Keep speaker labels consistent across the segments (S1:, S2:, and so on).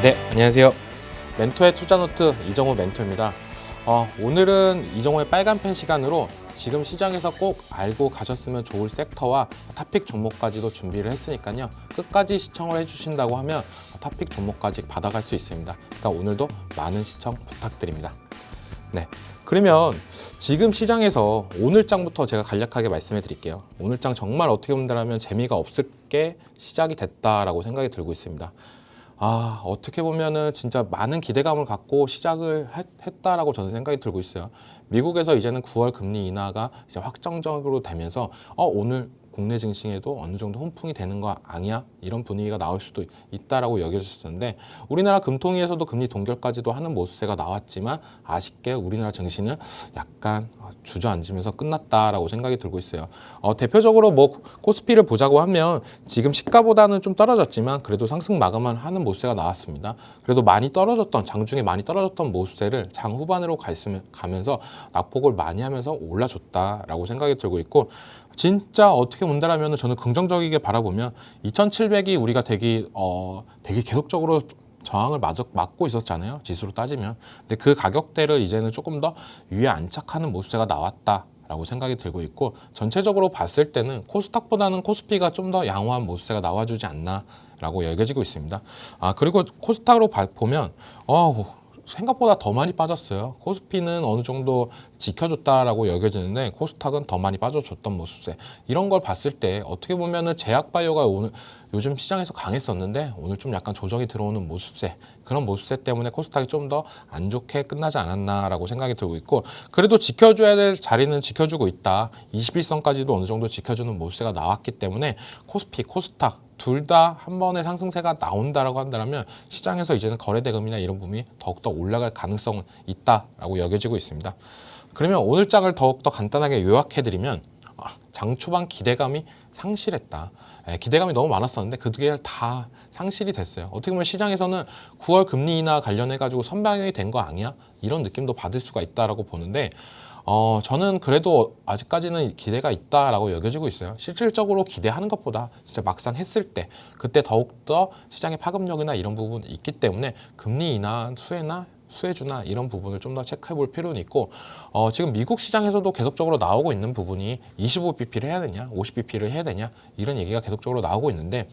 S1: 네, 안녕하세요. 멘토의 투자노트 이정호 멘토입니다. 오늘은 이정호의 빨간펜 시간으로 지금 시장에서 꼭 알고 가셨으면 좋을 섹터와 탑픽 종목까지도 준비를 했으니까요. 끝까지 시청을 해주신다고 하면 탑픽 종목까지 받아갈 수 있습니다. 그러니까 오늘도 많은 시청 부탁드립니다. 네, 그러면 지금 시장에서 오늘장부터 제가 간략하게 말씀해 드릴게요. 오늘장 정말 어떻게 본다면 재미가 없을 게 시작이 됐다라고 생각이 들고 있습니다. 어떻게 보면은 진짜 많은 기대감을 갖고 시작을 했다라고 저는 생각이 들고 있어요. 미국에서 이제는 9월 금리 인하가 이제 확정적으로 되면서 오늘 국내 증시에도 어느 정도 훈풍이 되는 거 아니야? 이런 분위기가 나올 수도 있다라고 여겨졌었는데 우리나라 금통위에서도 금리 동결까지도 하는 모습세가 나왔지만 아쉽게 우리나라 증시는 약간 주저앉으면서 끝났다라고 생각이 들고 있어요. 대표적으로 뭐 코스피를 보자고 하면 지금 시가보다는 좀 떨어졌지만 그래도 상승 마감을 하는 모습세가 나왔습니다. 그래도 많이 떨어졌던 장중에 많이 떨어졌던 모습세를 장 후반으로 가면서 낙폭을 많이 하면서 올라줬다라고 생각이 들고 있고 진짜 어떻게 본다라면 저는 긍정적이게 바라보면 2,700이 우리가 되게 계속적으로 저항을 맞고 있었잖아요. 지수로 따지면. 근데 그 가격대를 이제는 조금 더 위에 안착하는 모습세가 나왔다라고 생각이 들고 있고 전체적으로 봤을 때는 코스닥보다는 코스피가 좀 더 양호한 모습세가 나와주지 않나라고 여겨지고 있습니다. 그리고 코스닥으로 보면 생각보다 더 많이 빠졌어요. 코스피는 어느 정도 지켜줬다라고 여겨지는데 코스닥은 더 많이 빠져줬던 모습세. 이런 걸 봤을 때 어떻게 보면은 제약바이오가 오늘 요즘 시장에서 강했었는데 오늘 좀 약간 조정이 들어오는 모습세. 그런 모습세 때문에 코스닥이 좀 더 안 좋게 끝나지 않았나라고 생각이 들고 있고 그래도 지켜줘야 될 자리는 지켜주고 있다. 21선까지도 어느 정도 지켜주는 모습세가 나왔기 때문에 코스피, 코스닥 둘 다 한 번의 상승세가 나온다라고 한다면 시장에서 이제는 거래대금이나 이런 부분이 더욱더 올라갈 가능성은 있다라고 여겨지고 있습니다. 그러면 오늘 장을 더욱더 간단하게 요약해드리면 장 초반 기대감이 상실했다. 기대감이 너무 많았었는데 그게 다 상실이 됐어요. 어떻게 보면 시장에서는 9월 금리 인하 관련해가지고 선방이 된 거 아니야? 이런 느낌도 받을 수가 있다라고 보는데 저는 그래도 아직까지는 기대가 있다라고 여겨지고 있어요. 실질적으로 기대하는 것보다 진짜 막상 했을 때 그때 더욱더 시장의 파급력이나 이런 부분이 있기 때문에 금리 인하 수혜주나 이런 부분을 좀 더 체크해 볼 필요는 있고 지금 미국 시장에서도 계속적으로 나오고 있는 부분이 25bp를 해야 되냐 50bp를 해야 되냐 이런 얘기가 계속적으로 나오고 있는데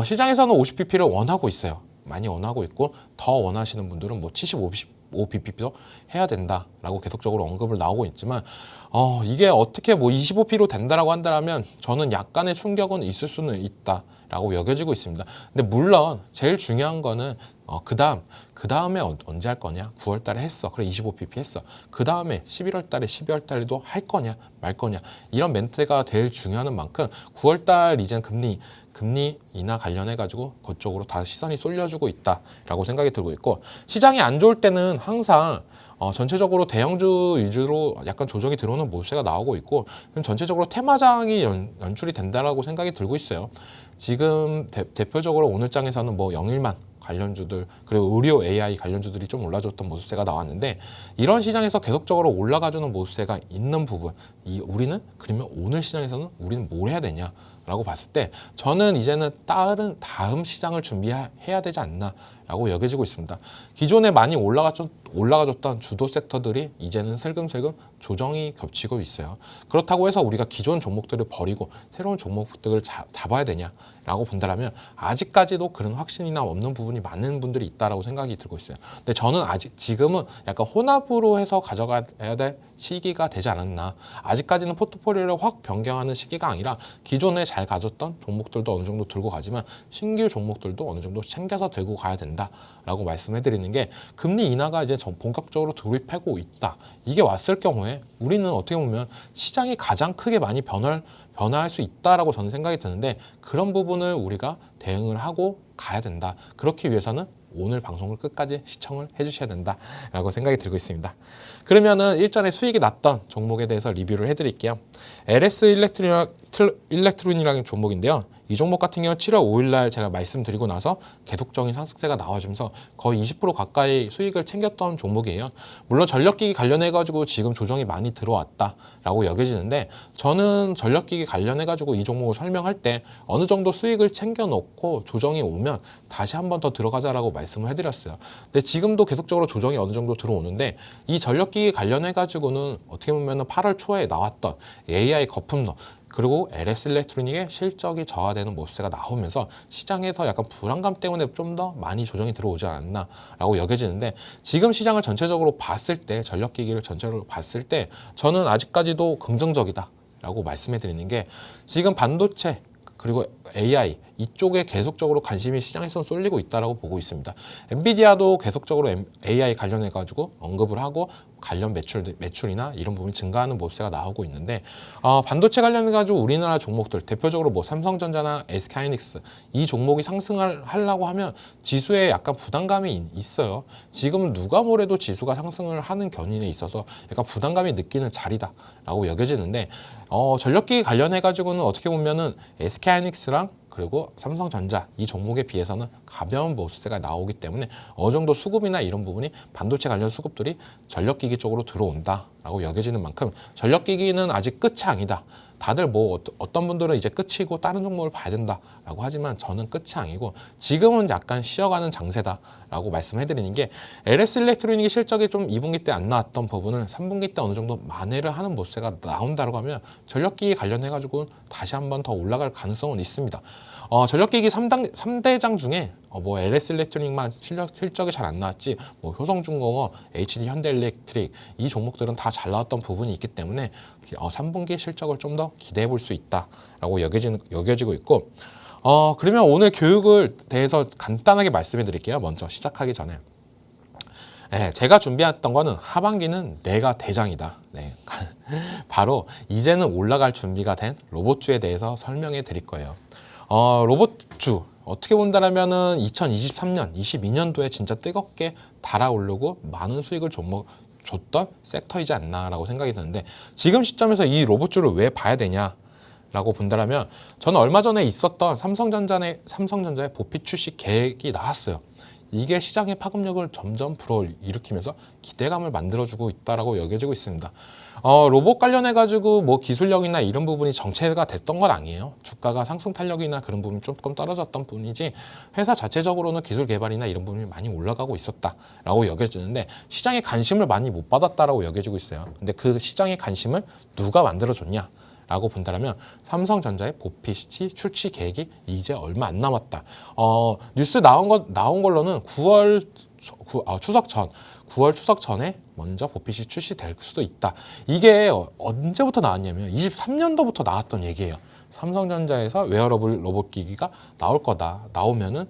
S1: 시장에서는 50bp를 원하고 있어요. 많이 원하고 있고 더 원하시는 분들은 뭐 75bp도 해야 된다라고 계속적으로 언급을 나오고 있지만 이게 어떻게 뭐 25bp로 된다라고 한다면 저는 약간의 충격은 있을 수는 있다라고 여겨지고 있습니다. 근데 물론 제일 중요한 거는 그 다음에 언제 할 거냐? 9월 달에 했어. 그래 25bp 했어. 그 다음에 11월 달에 12월 달에도 할 거냐 말 거냐 이런 멘트가 제일 중요한 만큼 9월 달 이젠 금리 인하 관련해가지고 그쪽으로 다 시선이 쏠려주고 있다라고 생각이 들고 있고 시장이 안 좋을 때는 항상 전체적으로 대형주 위주로 약간 조정이 들어오는 모습세가 나오고 있고 전체적으로 테마장이 연출이 된다라고 생각이 들고 있어요. 지금 대표적으로 오늘 장에서는 뭐 영일만 관련주들 그리고 의료 AI 관련주들이 좀 올라줬던 모습세가 나왔는데 이런 시장에서 계속적으로 올라가주는 모습세가 있는 부분 우리는 그러면 오늘 시장에서는 우리는 뭘 해야 되냐 라고 봤을 때 저는 이제는 다음 시장을 준비해야 되지 않나라고 여겨지고 있습니다. 기존에 많이 올라가줬던 주도 섹터들이 이제는 슬금슬금 조정이 겹치고 있어요. 그렇다고 해서 우리가 기존 종목들을 버리고 새로운 종목들을 잡아야 되냐라고 본다면 아직까지도 그런 확신이나 없는 부분이 많은 분들이 있다라고 생각이 들고 있어요. 근데 저는 지금은 약간 혼합으로 해서 가져가야 될 시기가 되지 않았나. 아직까지는 포트폴리오를 확 변경하는 시기가 아니라 기존에 잘 가졌던 종목들도 어느 정도 들고 가지만 신규 종목들도 어느 정도 챙겨서 들고 가야 된다라고 말씀해드리는 게 금리 인하가 이제 본격적으로 돌입하고 있다. 이게 왔을 경우에 우리는 어떻게 보면 시장이 가장 크게 많이 변화할 수 있다라고 저는 생각이 드는데 그런 부분을 우리가 대응을 하고 가야 된다. 그렇기 위해서는 오늘 방송을 끝까지 시청을 해주셔야 된다라고 생각이 들고 있습니다. 그러면은 일전에 수익이 났던 종목에 대해서 리뷰를 해드릴게요. LS 일렉트로닉이라는 종목인데요. 이 종목 같은 경우 7월 5일 날 제가 말씀드리고 나서 계속적인 상승세가 나와주면서 거의 20% 가까이 수익을 챙겼던 종목이에요. 물론 전력기기 관련해가지고 지금 조정이 많이 들어왔다라고 여겨지는데 저는 전력기기 관련해가지고 이 종목을 설명할 때 어느 정도 수익을 챙겨놓고 조정이 오면 다시 한 번 더 들어가자라고 말씀을 해드렸어요. 근데 지금도 계속적으로 조정이 어느 정도 들어오는데 이 전력기기 관련해 가지고는 어떻게 보면 8월 초에 나왔던 AI 거품론 그리고 LS 일렉트로닉의 실적이 저하되는 모습세가 나오면서 시장에서 약간 불안감 때문에 좀 더 많이 조정이 들어오지 않았나라고 여겨지는데 지금 시장을 전체적으로 봤을 때 전력기기를 전체적으로 봤을 때 저는 아직까지도 긍정적이다라고 말씀해 드리는 게 지금 반도체 그리고 AI 이쪽에 계속적으로 관심이 시장에서 쏠리고 있다라고 보고 있습니다. 엔비디아도 계속적으로 AI 관련해 가지고 언급을 하고 관련 매출이나 이런 부분이 증가하는 모습세가 나오고 있는데 반도체 관련해 가지고 우리나라 종목들 대표적으로 뭐 삼성전자나 SK하이닉스 이 종목이 상승을 하려고 하면 지수에 약간 부담감이 있어요. 지금 누가 뭐래도 지수가 상승을 하는 견인에 있어서 약간 부담감이 느끼는 자리다라고 여겨지는데 전력기기 관련해 가지고는 어떻게 보면은 SK하이닉스랑 그리고 삼성전자 이 종목에 비해서는 가벼운 모습세가 나오기 때문에 어느 정도 수급이나 이런 부분이 반도체 관련 수급들이 전력기기 쪽으로 들어온다라고 여겨지는 만큼 전력기기는 아직 끝이 아니다. 다들 뭐 어떤 분들은 이제 끝이고 다른 종목을 봐야 된다라고 하지만 저는 끝이 아니고 지금은 약간 쉬어가는 장세다라고 말씀해드리는 게 LS 일렉트로닉이 실적이 좀 2분기 때 안 나왔던 부분을 3분기 때 어느 정도 만회를 하는 모습세가 나온다고 하면 전력기기 관련해가지고 다시 한번 더 올라갈 가능성은 있습니다. 전력기기 3대장 중에 뭐 LS 일렉트로닉만 실적이 잘 안 나왔지 뭐 효성중공업, HD 현대일렉트릭 이 종목들은 다 잘 나왔던 부분이 있기 때문에 3분기 실적을 좀 더 기대해 볼 수 있다라고 여겨지고 있고 그러면 오늘 교육을 대해서 간단하게 말씀해 드릴게요. 먼저 시작하기 전에 제가 준비했던 거는 하반기는 내가 대장이다. 네. 바로 이제는 올라갈 준비가 된 로봇주에 대해서 설명해 드릴 거예요. 로봇주 어떻게 본다라면은 2023년, 22년도에 진짜 뜨겁게 달아오르고 많은 수익을 줬던 섹터이지 않나라고 생각이 드는데 지금 시점에서 이 로봇주를 왜 봐야 되냐라고 본다라면 저는 얼마 전에 있었던 삼성전자의 보피 출시 계획이 나왔어요. 이게 시장의 파급력을 점점 불어일으키면서 기대감을 만들어주고 있다라고 여겨지고 있습니다. 로봇 관련해가지고 뭐 기술력이나 이런 부분이 정체가 됐던 건 아니에요. 주가가 상승 탄력이나 그런 부분이 조금 떨어졌던 뿐이지 회사 자체적으로는 기술 개발이나 이런 부분이 많이 올라가고 있었다라고 여겨지는데 시장의 관심을 많이 못 받았다라고 여겨지고 있어요. 근데 그 시장의 관심을 누가 만들어줬냐? 라고 본다면 삼성전자의 보피시 출시 계획이 이제 얼마 안 남았다. 뉴스 나온 걸로는 9월 추석 전 9월 추석 전에 먼저 보피시 출시될 수도 있다. 이게 언제부터 나왔냐면 23년도부터 나왔던 얘기예요. 삼성전자에서 웨어러블 로봇 기기가 나올 거다. 나오면은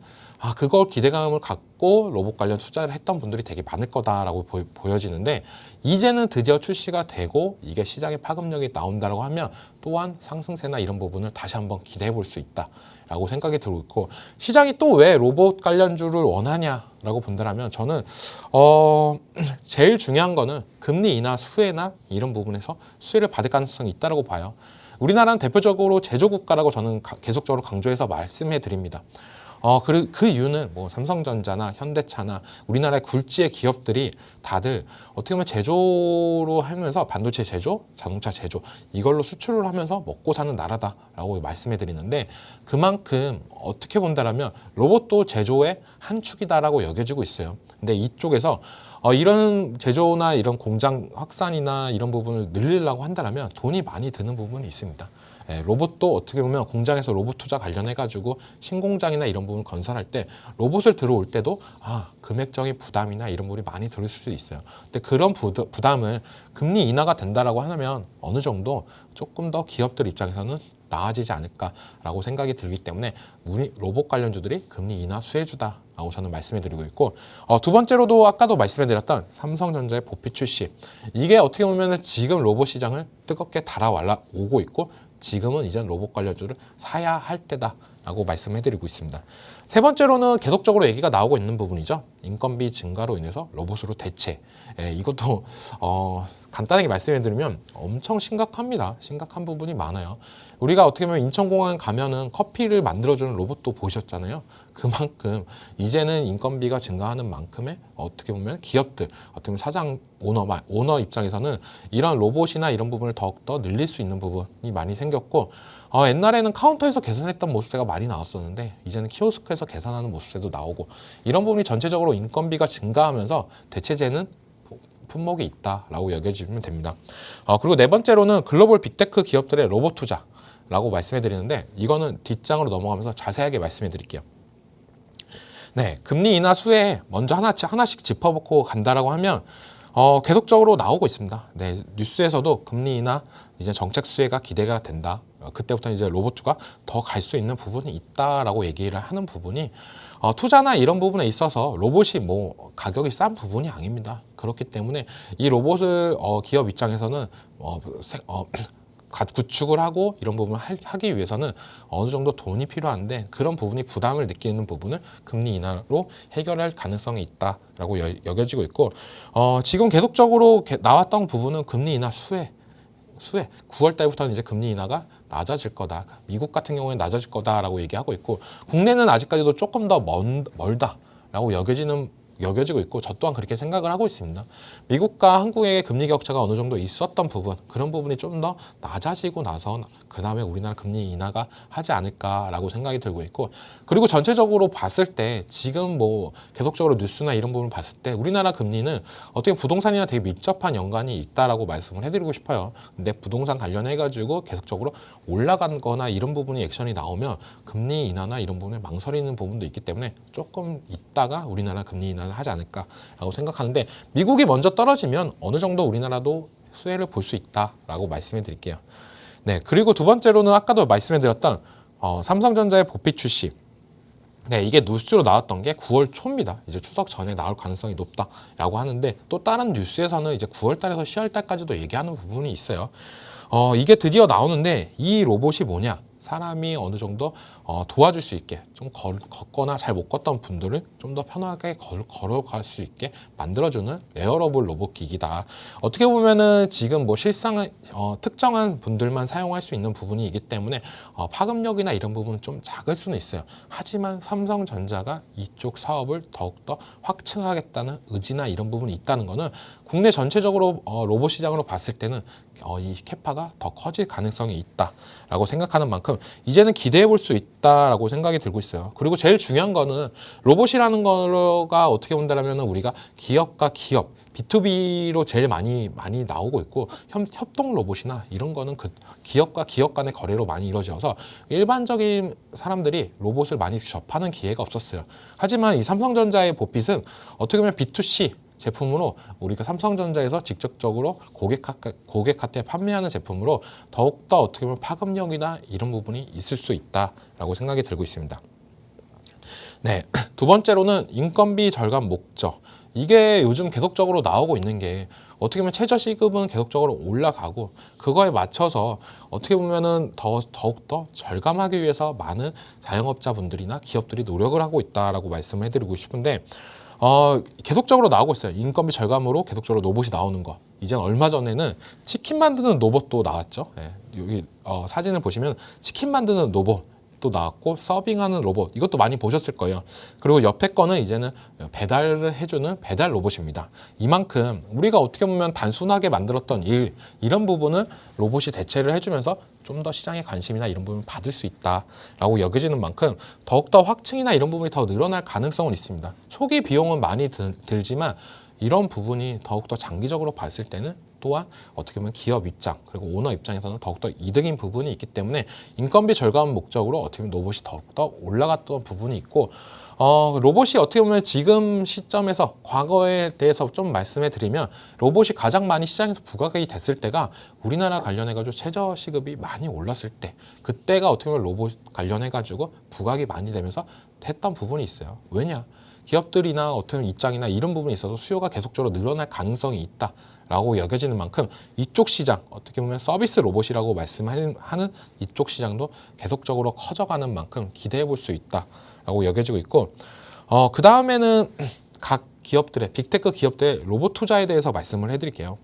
S1: 그걸 기대감을 갖고 로봇 관련 투자를 했던 분들이 되게 많을 거다라고 보여지는데 이제는 드디어 출시가 되고 이게 시장의 파급력이 나온다고 하면 또한 상승세나 이런 부분을 다시 한번 기대해 볼 수 있다라고 생각이 들고 있고 시장이 또 왜 로봇 관련주를 원하냐라고 본다면 저는 제일 중요한 거는 금리 인하 수혜나 이런 부분에서 수혜를 받을 가능성이 있다고 봐요. 우리나라는 대표적으로 제조국가라고 저는 계속적으로 강조해서 말씀해 드립니다. 그 이유는 뭐 삼성전자나 현대차나 우리나라의 굴지의 기업들이 다들 어떻게 보면 제조로 하면서 반도체 제조, 자동차 제조 이걸로 수출을 하면서 먹고 사는 나라다라고 말씀해 드리는데 그만큼 어떻게 본다라면 로봇도 제조의 한 축이다라고 여겨지고 있어요. 근데 이쪽에서 이런 제조나 이런 공장 확산이나 이런 부분을 늘리려고 한다면 돈이 많이 드는 부분이 있습니다. 로봇도 어떻게 보면 공장에서 로봇 투자 관련해가지고 신공장이나 이런 부분 건설할 때 로봇을 들어올 때도 금액적인 부담이나 이런 부분이 많이 들을 수도 있어요. 근데 그런 부담을 금리 인하가 된다라고 하면 어느 정도 조금 더 기업들 입장에서는 나아지지 않을까라고 생각이 들기 때문에 우리 로봇 관련주들이 금리 인하 수혜주다라고 저는 말씀해드리고 있고 두 번째로도 아까도 말씀해드렸던 삼성전자의 보피 출시 이게 어떻게 보면 지금 로봇 시장을 뜨겁게 달아오고 있고 지금은 이제 로봇 관련주를 사야 할 때다라고 말씀해드리고 있습니다. 세 번째로는 계속적으로 얘기가 나오고 있는 부분이죠. 인건비 증가로 인해서 로봇으로 대체. 이것도 간단하게 말씀해드리면 엄청 심각합니다. 심각한 부분이 많아요. 우리가 어떻게 보면 인천공항 가면은 커피를 만들어주는 로봇도 보셨잖아요. 그만큼 이제는 인건비가 증가하는 만큼의 어떻게 보면 기업들, 어떻게 보면 사장, 오너 입장에서는 이런 로봇이나 이런 부분을 더욱더 늘릴 수 있는 부분이 많이 생겼고 옛날에는 카운터에서 계산했던 모습세가 많이 나왔었는데 이제는 키오스크에서 계산하는 모습세도 나오고 이런 부분이 전체적으로 인건비가 증가하면서 대체재는 품목이 있다라고 여겨지면 됩니다. 그리고 네 번째로는 글로벌 빅테크 기업들의 로봇 투자라고 말씀해 드리는데 이거는 뒷장으로 넘어가면서 자세하게 말씀해 드릴게요. 네, 금리 인하 수에 먼저 하나씩 짚어보고 간다라고 하면 계속적으로 나오고 있습니다. 네, 뉴스에서도 금리 인하 이제 정책 수혜가 기대가 된다. 그때부터 이제 로봇주가 더 갈 수 있는 부분이 있다라고 얘기를 하는 부분이 투자나 이런 부분에 있어서 로봇이 뭐 가격이 싼 부분이 아닙니다. 그렇기 때문에 이 로봇을 기업 입장에서는 구축을 하고 이런 부분을 하기 위해서는 어느 정도 돈이 필요한데 그런 부분이 부담을 느끼는 부분을 금리 인하로 해결할 가능성이 있다라고 여겨지고 있고 지금 계속적으로 나왔던 부분은 금리 인하 수혜 9월 달부터는 이제 금리 인하가 낮아질 거다. 미국 같은 경우에는 낮아질 거다라고 얘기하고 있고 국내는 아직까지도 조금 더 멀다라고 여겨지고 있고 저 또한 그렇게 생각을 하고 있습니다. 미국과 한국의 금리 격차가 어느 정도 있었던 부분 그런 부분이 좀 더 낮아지고 나서 그 다음에 우리나라 금리 인하가 하지 않을까라고 생각이 들고 있고 그리고 전체적으로 봤을 때 지금 뭐 계속적으로 뉴스나 이런 부분을 봤을 때 우리나라 금리는 어떻게 부동산이나 되게 밀접한 연관이 있다라고 말씀을 해드리고 싶어요. 근데 부동산 관련해가지고 계속적으로 올라간 거나 이런 부분이 액션이 나오면 금리 인하나 이런 부분에 망설이는 부분도 있기 때문에 조금 있다가 우리나라 금리 인하 하지 않을까라고 생각하는데 미국이 먼저 떨어지면 어느 정도 우리나라도 수혜를 볼 수 있다라고 말씀해 드릴게요. 네, 그리고 두 번째로는 아까도 말씀해 드렸던 삼성전자의 보피 출시. 네, 이게 뉴스로 나왔던 게 9월 초입니다. 이제 추석 전에 나올 가능성이 높다라고 하는데 또 다른 뉴스에서는 이제 9월 달에서 10월 달까지도 얘기하는 부분이 있어요. 이게 드디어 나오는데 이 로봇이 뭐냐? 사람이 어느 정도 도와줄 수 있게 좀 걷거나 잘 못 걷던 분들을 좀 더 편하게 걸어갈 수 있게 만들어주는 웨어러블 로봇 기기다. 어떻게 보면은 지금 뭐 실상 특정한 분들만 사용할 수 있는 부분이기 때문에 파급력이나 이런 부분은 좀 작을 수는 있어요. 하지만 삼성전자가 이쪽 사업을 더욱더 확충하겠다는 의지나 이런 부분이 있다는 거는 국내 전체적으로 로봇 시장으로 봤을 때는 이 캐파가 더 커질 가능성이 있다라고 생각하는 만큼 이제는 기대해 볼 수 있다라고 생각이 들고 있어요. 그리고 제일 중요한 거는 로봇이라는 거가 어떻게 본다면 우리가 기업과 기업 B2B로 제일 많이 나오고 있고 협동 로봇이나 이런 거는 그 기업과 기업 간의 거래로 많이 이루어져서 일반적인 사람들이 로봇을 많이 접하는 기회가 없었어요. 하지만 이 삼성전자의 보핏은 어떻게 보면 B2C 제품으로 우리가 삼성전자에서 직접적으로 고객한테 판매하는 제품으로 더욱더 어떻게 보면 파급력이나 이런 부분이 있을 수 있다라고 생각이 들고 있습니다. 네, 두 번째로는 인건비 절감 목적. 이게 요즘 계속적으로 나오고 있는 게 어떻게 보면 최저시급은 계속적으로 올라가고 그거에 맞춰서 어떻게 보면은 더욱더 절감하기 위해서 많은 자영업자분들이나 기업들이 노력을 하고 있다라고 말씀을 해드리고 싶은데 계속적으로 나오고 있어요. 인건비 절감으로 계속적으로 로봇이 나오는 거. 이제 얼마 전에는 치킨 만드는 로봇도 나왔죠. 네, 여기 사진을 보시면 치킨 만드는 로봇도 나왔고 서빙하는 로봇 이것도 많이 보셨을 거예요. 그리고 옆에 거는 이제는 배달을 해주는 배달 로봇입니다. 이만큼 우리가 어떻게 보면 단순하게 만들었던 일 이런 부분을 로봇이 대체를 해주면서 좀 더 시장의 관심이나 이런 부분을 받을 수 있다라고 여겨지는 만큼 더욱더 확충이나 이런 부분이 더 늘어날 가능성은 있습니다. 초기 비용은 많이 들지만 이런 부분이 더욱더 장기적으로 봤을 때는 또한 어떻게 보면 기업 입장 그리고 오너 입장에서는 더욱더 이득인 부분이 있기 때문에 인건비 절감 목적으로 어떻게 보면 로봇이 더욱더 올라갔던 부분이 있고 로봇이 어떻게 보면 지금 시점에서 과거에 대해서 좀 말씀해 드리면 로봇이 가장 많이 시장에서 부각이 됐을 때가 우리나라 관련해가지고 최저시급이 많이 올랐을 때 그때가 어떻게 보면 로봇 관련해가지고 부각이 많이 되면서 했던 부분이 있어요. 왜냐? 기업들이나 어떤 입장이나 이런 부분이 있어서 수요가 계속적으로 늘어날 가능성이 있다라고 여겨지는 만큼 이쪽 시장 어떻게 보면 서비스 로봇이라고 말씀하는 이쪽 시장도 계속적으로 커져가는 만큼 기대해 볼 수 있다라고 여겨지고 있고 그 다음에는 각 기업들의 빅테크 기업들의 로봇 투자에 대해서 말씀을 해드릴게요.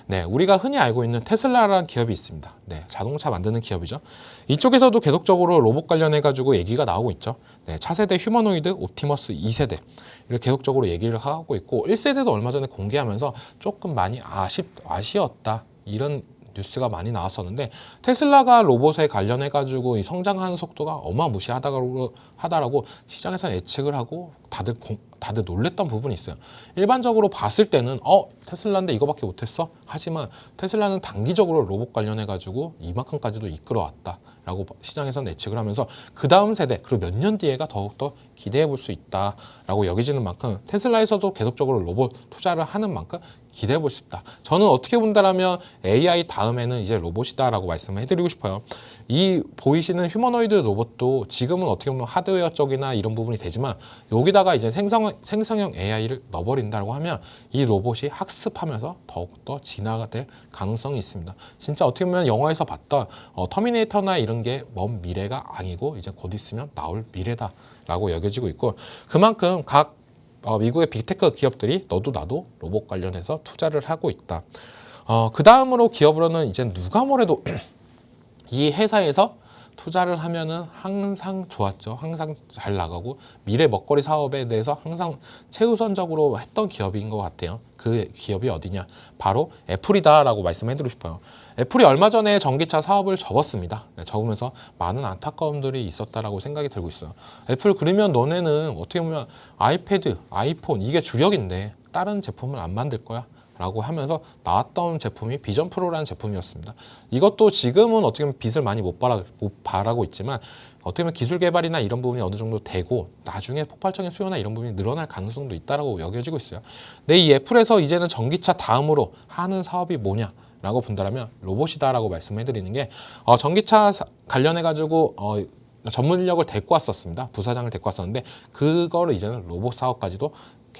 S1: 네, 우리가 흔히 알고 있는 테슬라라는 기업이 있습니다. 네, 자동차 만드는 기업이죠. 이쪽에서도 계속적으로 로봇 관련해가지고 얘기가 나오고 있죠. 네, 차세대 휴머노이드 옵티머스 2세대 이렇게 계속적으로 얘기를 하고 있고 1세대도 얼마 전에 공개하면서 조금 많이 아쉬웠다 이런 뉴스가 많이 나왔었는데 테슬라가 로봇에 관련해 가지고 이 성장하는 속도가 어마무시하다라고 시장에서 예측을 하고 다들 놀랬던 부분이 있어요. 일반적으로 봤을 때는 테슬라인데 이거밖에 못했어? 하지만 테슬라는 단기적으로 로봇 관련해 가지고 이만큼까지도 이끌어왔다 라고 시장에서는 예측을 하면서 그 다음 세대 그리고 몇 년 뒤에가 더욱더 기대해 볼 수 있다라고 여겨지는 만큼 테슬라에서도 계속적으로 로봇 투자를 하는 만큼 기대해 볼 수 있다. 저는 어떻게 본다라면 AI 다음에는 이제 로봇이다라고 말씀을 해드리고 싶어요. 이 보이시는 휴머노이드 로봇도 지금은 어떻게 보면 하드웨어 쪽이나 이런 부분이 되지만 여기다가 이제 생성형 AI를 넣어버린다고 하면 이 로봇이 학습하면서 더욱더 진화가 될 가능성이 있습니다. 진짜 어떻게 보면 영화에서 봤던 터미네이터나 이런 게 먼 미래가 아니고 이제 곧 있으면 나올 미래다라고 여겨지고 있고 그만큼 각 미국의 빅테크 기업들이 너도 나도 로봇 관련해서 투자를 하고 있다. 그 다음으로 기업으로는 이제 누가 뭐래도 이 회사에서 투자를 하면은 항상 좋았죠. 항상 잘 나가고 미래 먹거리 사업에 대해서 항상 최우선적으로 했던 기업인 것 같아요. 그 기업이 어디냐? 바로 애플이다라고 말씀해드리고 싶어요. 애플이 얼마 전에 전기차 사업을 접었습니다. 접으면서 많은 안타까움들이 있었다라고 생각이 들고 있어요. 애플 그러면 너네는 어떻게 보면 아이패드, 아이폰 이게 주력인데 다른 제품을 안 만들 거야? 라고 하면서 나왔던 제품이 비전 프로라는 제품이었습니다. 이것도 지금은 어떻게 보면 빚을 많이 못 바라고 있지만 어떻게 보면 기술 개발이나 이런 부분이 어느 정도 되고 나중에 폭발적인 수요나 이런 부분이 늘어날 가능성도 있다라고 여겨지고 있어요. 근데 이 애플에서 이제는 전기차 다음으로 하는 사업이 뭐냐? 라고 본다면 로봇이다라고 말씀해드리는 게 전기차 관련해 가지고 전문 인력을 데리고 왔었습니다. 부사장을 데리고 왔었는데 그거를 이제는 로봇 사업까지도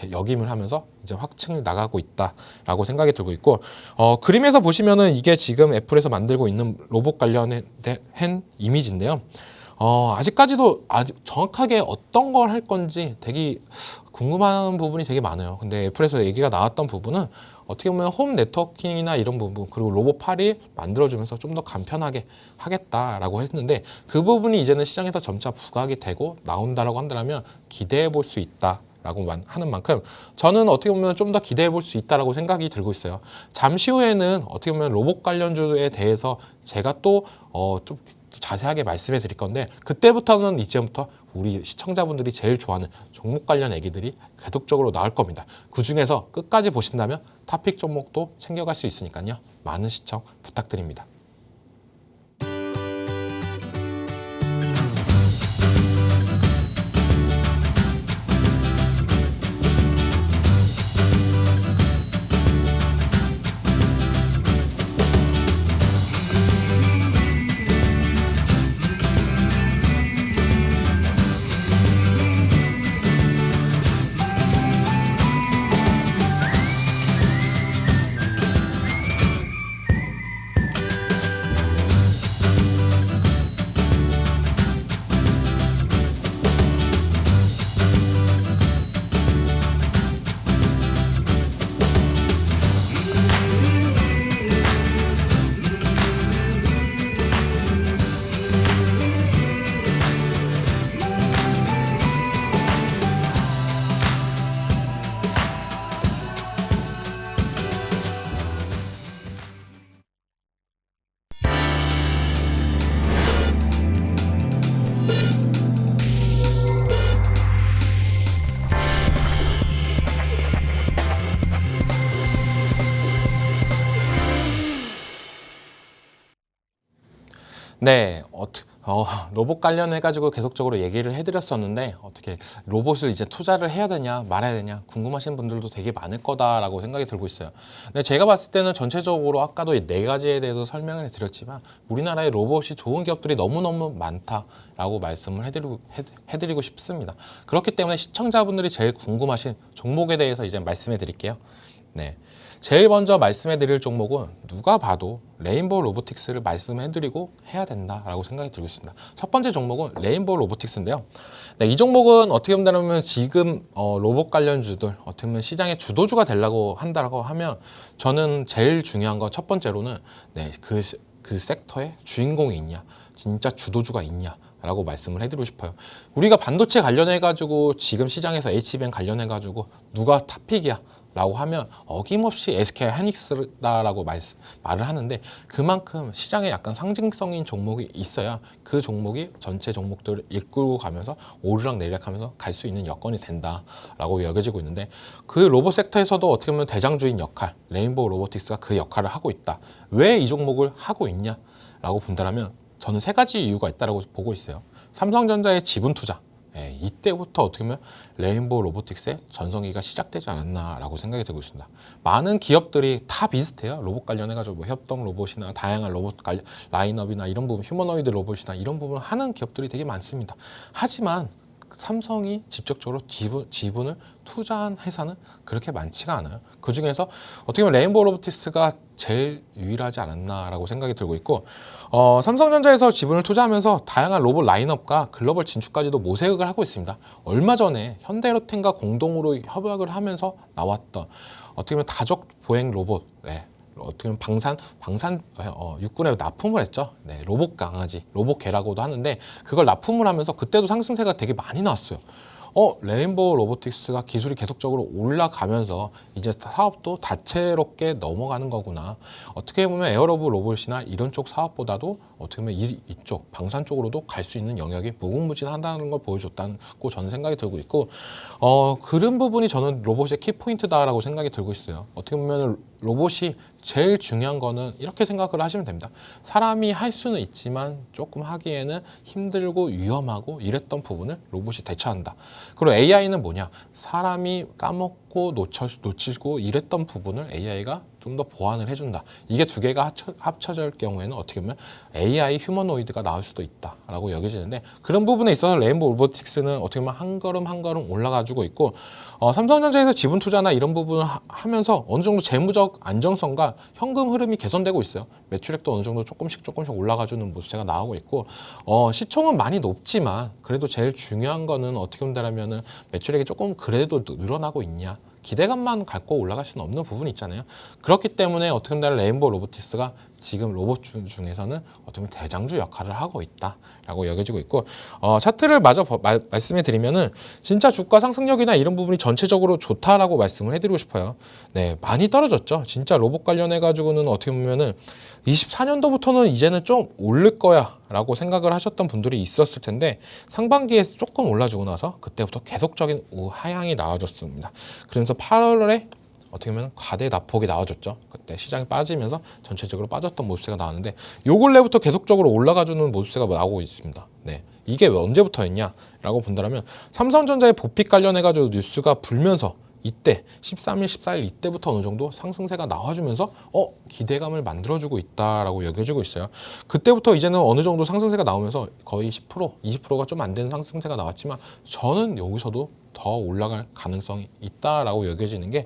S1: 역임을 하면서 이제 확증을 나가고 있다라고 생각이 들고 있고 그림에서 보시면은 이게 지금 애플에서 만들고 있는 로봇 관련한 이미지인데요. 아직까지도 정확하게 어떤 걸 할 건지 되게 궁금한 부분이 되게 많아요. 근데 애플에서 얘기가 나왔던 부분은 어떻게 보면 홈 네트워킹이나 이런 부분 그리고 로봇 팔이 만들어주면서 좀 더 간편하게 하겠다라고 했는데 그 부분이 이제는 시장에서 점차 부각이 되고 나온다라고 한다면 기대해 볼 수 있다. 라고 하는 만큼 저는 어떻게 보면 좀 더 기대해 볼 수 있다라고 생각이 들고 있어요. 잠시 후에는 어떻게 보면 로봇 관련주에 대해서 제가 또 좀 자세하게 말씀해 드릴 건데 그때부터는 이제부터 우리 시청자분들이 제일 좋아하는 종목 관련 얘기들이 계속적으로 나올 겁니다. 그 중에서 끝까지 보신다면 탑픽 종목도 챙겨갈 수 있으니까요. 많은 시청 부탁드립니다. 네, 로봇 관련해가지고 계속적으로 얘기를 해드렸었는데 어떻게 로봇을 이제 투자를 해야 되냐 말아야 되냐 궁금하신 분들도 되게 많을 거다라고 생각이 들고 있어요. 근데 제가 봤을 때는 전체적으로 아까도 이 네 가지에 대해서 설명을 드렸지만 우리나라에 로봇이 좋은 기업들이 너무너무 많다라고 말씀을 해드리고 싶습니다. 그렇기 때문에 시청자분들이 제일 궁금하신 종목에 대해서 이제 말씀해 드릴게요. 네. 제일 먼저 말씀해 드릴 종목은 누가 봐도 레인보우 로보틱스를 말씀해 드리고 해야 된다라고 생각이 들고 있습니다. 첫 번째 종목은 레인보우 로보틱스인데요. 네, 이 종목은 어떻게 본다면 지금 로봇 관련주들 어떻게 보면 시장의 주도주가 되려고 한다고 하면 저는 제일 중요한 건 첫 번째로는 그 섹터에 주인공이 있냐 진짜 주도주가 있냐 라고 말씀을 해드리고 싶어요. 우리가 반도체 관련해가지고 지금 시장에서 HBM 관련해가지고 누가 탑픽이야 라고 하면 어김없이 SK 하이닉스다라고 말을 하는데, 그만큼 시장에 약간 상징성인 종목이 있어야 그 종목이 전체 종목들을 이끌고 가면서 오르락 내리락 하면서 갈 수 있는 여건이 된다라고 여겨지고 있는데, 그 로봇 섹터에서도 어떻게 보면 대장주인 역할, 레인보우 로보틱스가 그 역할을 하고 있다. 왜 이 종목을 하고 있냐라고 본다면 저는 세 가지 이유가 있다고 보고 있어요. 삼성전자의 지분 투자, 이때부터 어떻게 보면 레인보우 로보틱스의 전성기가 시작되지 않았나라고 생각이 들고 있습니다. 많은 기업들이 다 비슷해요. 로봇 관련해가지고 뭐 협동 로봇이나 다양한 로봇 라인업이나 이런 부분, 휴머노이드 로봇이나 이런 부분을 하는 기업들이 되게 많습니다. 하지만 삼성이 직접적으로 지분을 투자한 회사는 그렇게 많지가 않아요. 그 중에서 어떻게 보면 레인보우 로보틱스가 제일 유일하지 않았나라고 생각이 들고 있고, 삼성전자에서 지분을 투자하면서 다양한 로봇 라인업과 글로벌 진출까지도 모색을 하고 있습니다. 얼마 전에 현대로템과 공동으로 협약을 하면서 나왔던 어떻게 보면 다족 보행 로봇, 어떻게 보면 육군에 납품을 했죠. 로봇 강아지, 로봇 개라고도 하는데, 그걸 납품을 하면서 그때도 상승세가 되게 많이 나왔어요. 레인보우 로보틱스가 기술이 계속적으로 올라가면서 이제 사업도 다채롭게 넘어가는 거구나. 어떻게 보면 에어로브 로봇이나 이런 쪽 사업보다도 어떻게 보면 이쪽 방산 쪽으로도 갈 수 있는 영역이 무궁무진하다는 걸 보여줬다고 저는 생각이 들고 있고, 그런 부분이 저는 로봇의 키포인트다라고 생각이 들고 있어요. 어떻게 보면 로봇이 제일 중요한 거는 이렇게 생각을 하시면 됩니다. 사람이 할 수는 있지만 조금 하기에는 힘들고 위험하고 이랬던 부분을 로봇이 대처한다. 그리고 AI는 뭐냐? 사람이 까먹고 놓치고 이랬던 부분을 AI가 좀 더 보완을 해준다. 이게 두 개가 합쳐질 경우에는 어떻게 보면 AI 휴머노이드가 나올 수도 있다라고 여겨지는데, 그런 부분에 있어서 레인보우 로보틱스는 어떻게 보면 한 걸음 한 걸음 올라가지고 있고, 삼성전자에서 지분 투자나 이런 부분을 하면서 어느 정도 재무적 안정성과 현금 흐름이 개선되고 있어요. 매출액도 어느 정도 조금씩 올라가주는 모습이 나오고 있고, 시총은 많이 높지만 그래도 제일 중요한 거는 어떻게 본다면은 매출액이 조금 그래도 늘어나고 있냐, 기대감만 갖고 올라갈 수는 없는 부분이 있잖아요. 그렇기 때문에 어떻게 보면 레인보우 로보틱스가 지금 로봇 중에서는 어떻게 보면 대장주 역할을 하고 있다라고 여겨지고 있고, 차트를 마저 말씀해 드리면은 진짜 주가 상승력이나 이런 부분이 전체적으로 좋다라고 말씀을 해드리고 싶어요. 많이 떨어졌죠. 진짜 로봇 관련해 가지고는 어떻게 보면은 24년도부터는 이제는 좀 오를 거야라고 생각을 하셨던 분들이 있었을 텐데, 상반기에 조금 올라주고 나서 그때부터 계속적인 우하향이 나와줬습니다. 그러면서 8월에 어떻게 보면 과대 낙폭이 나와줬죠. 그때 시장이 빠지면서 전체적으로 빠졌던 모습세가 나왔는데, 요 근래부터 계속적으로 올라가주는 모습세가 나오고 있습니다. 이게 언제부터였냐라고 본다면 삼성전자의 보픽 관련해가지고 뉴스가 불면서 이때 13일, 14일 이때부터 어느 정도 상승세가 나와주면서 기대감을 만들어주고 있다라고 여겨지고 있어요. 그때부터 이제는 어느 정도 상승세가 나오면서 거의 10%, 20%가 좀 안 되는 상승세가 나왔지만, 저는 여기서도 더 올라갈 가능성이 있다라고 여겨지는 게,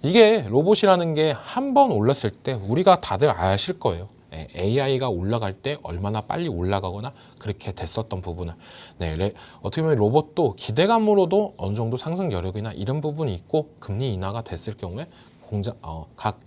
S1: 이게 로봇이라는 게 한 번 올랐을 때 우리가 다들 아실 거예요. AI가 올라갈 때 얼마나 빨리 올라가거나 그렇게 됐었던 부분을, 어떻게 보면 로봇도 기대감으로도 어느 정도 상승 여력이나 이런 부분이 있고, 금리 인하가 됐을 경우에 각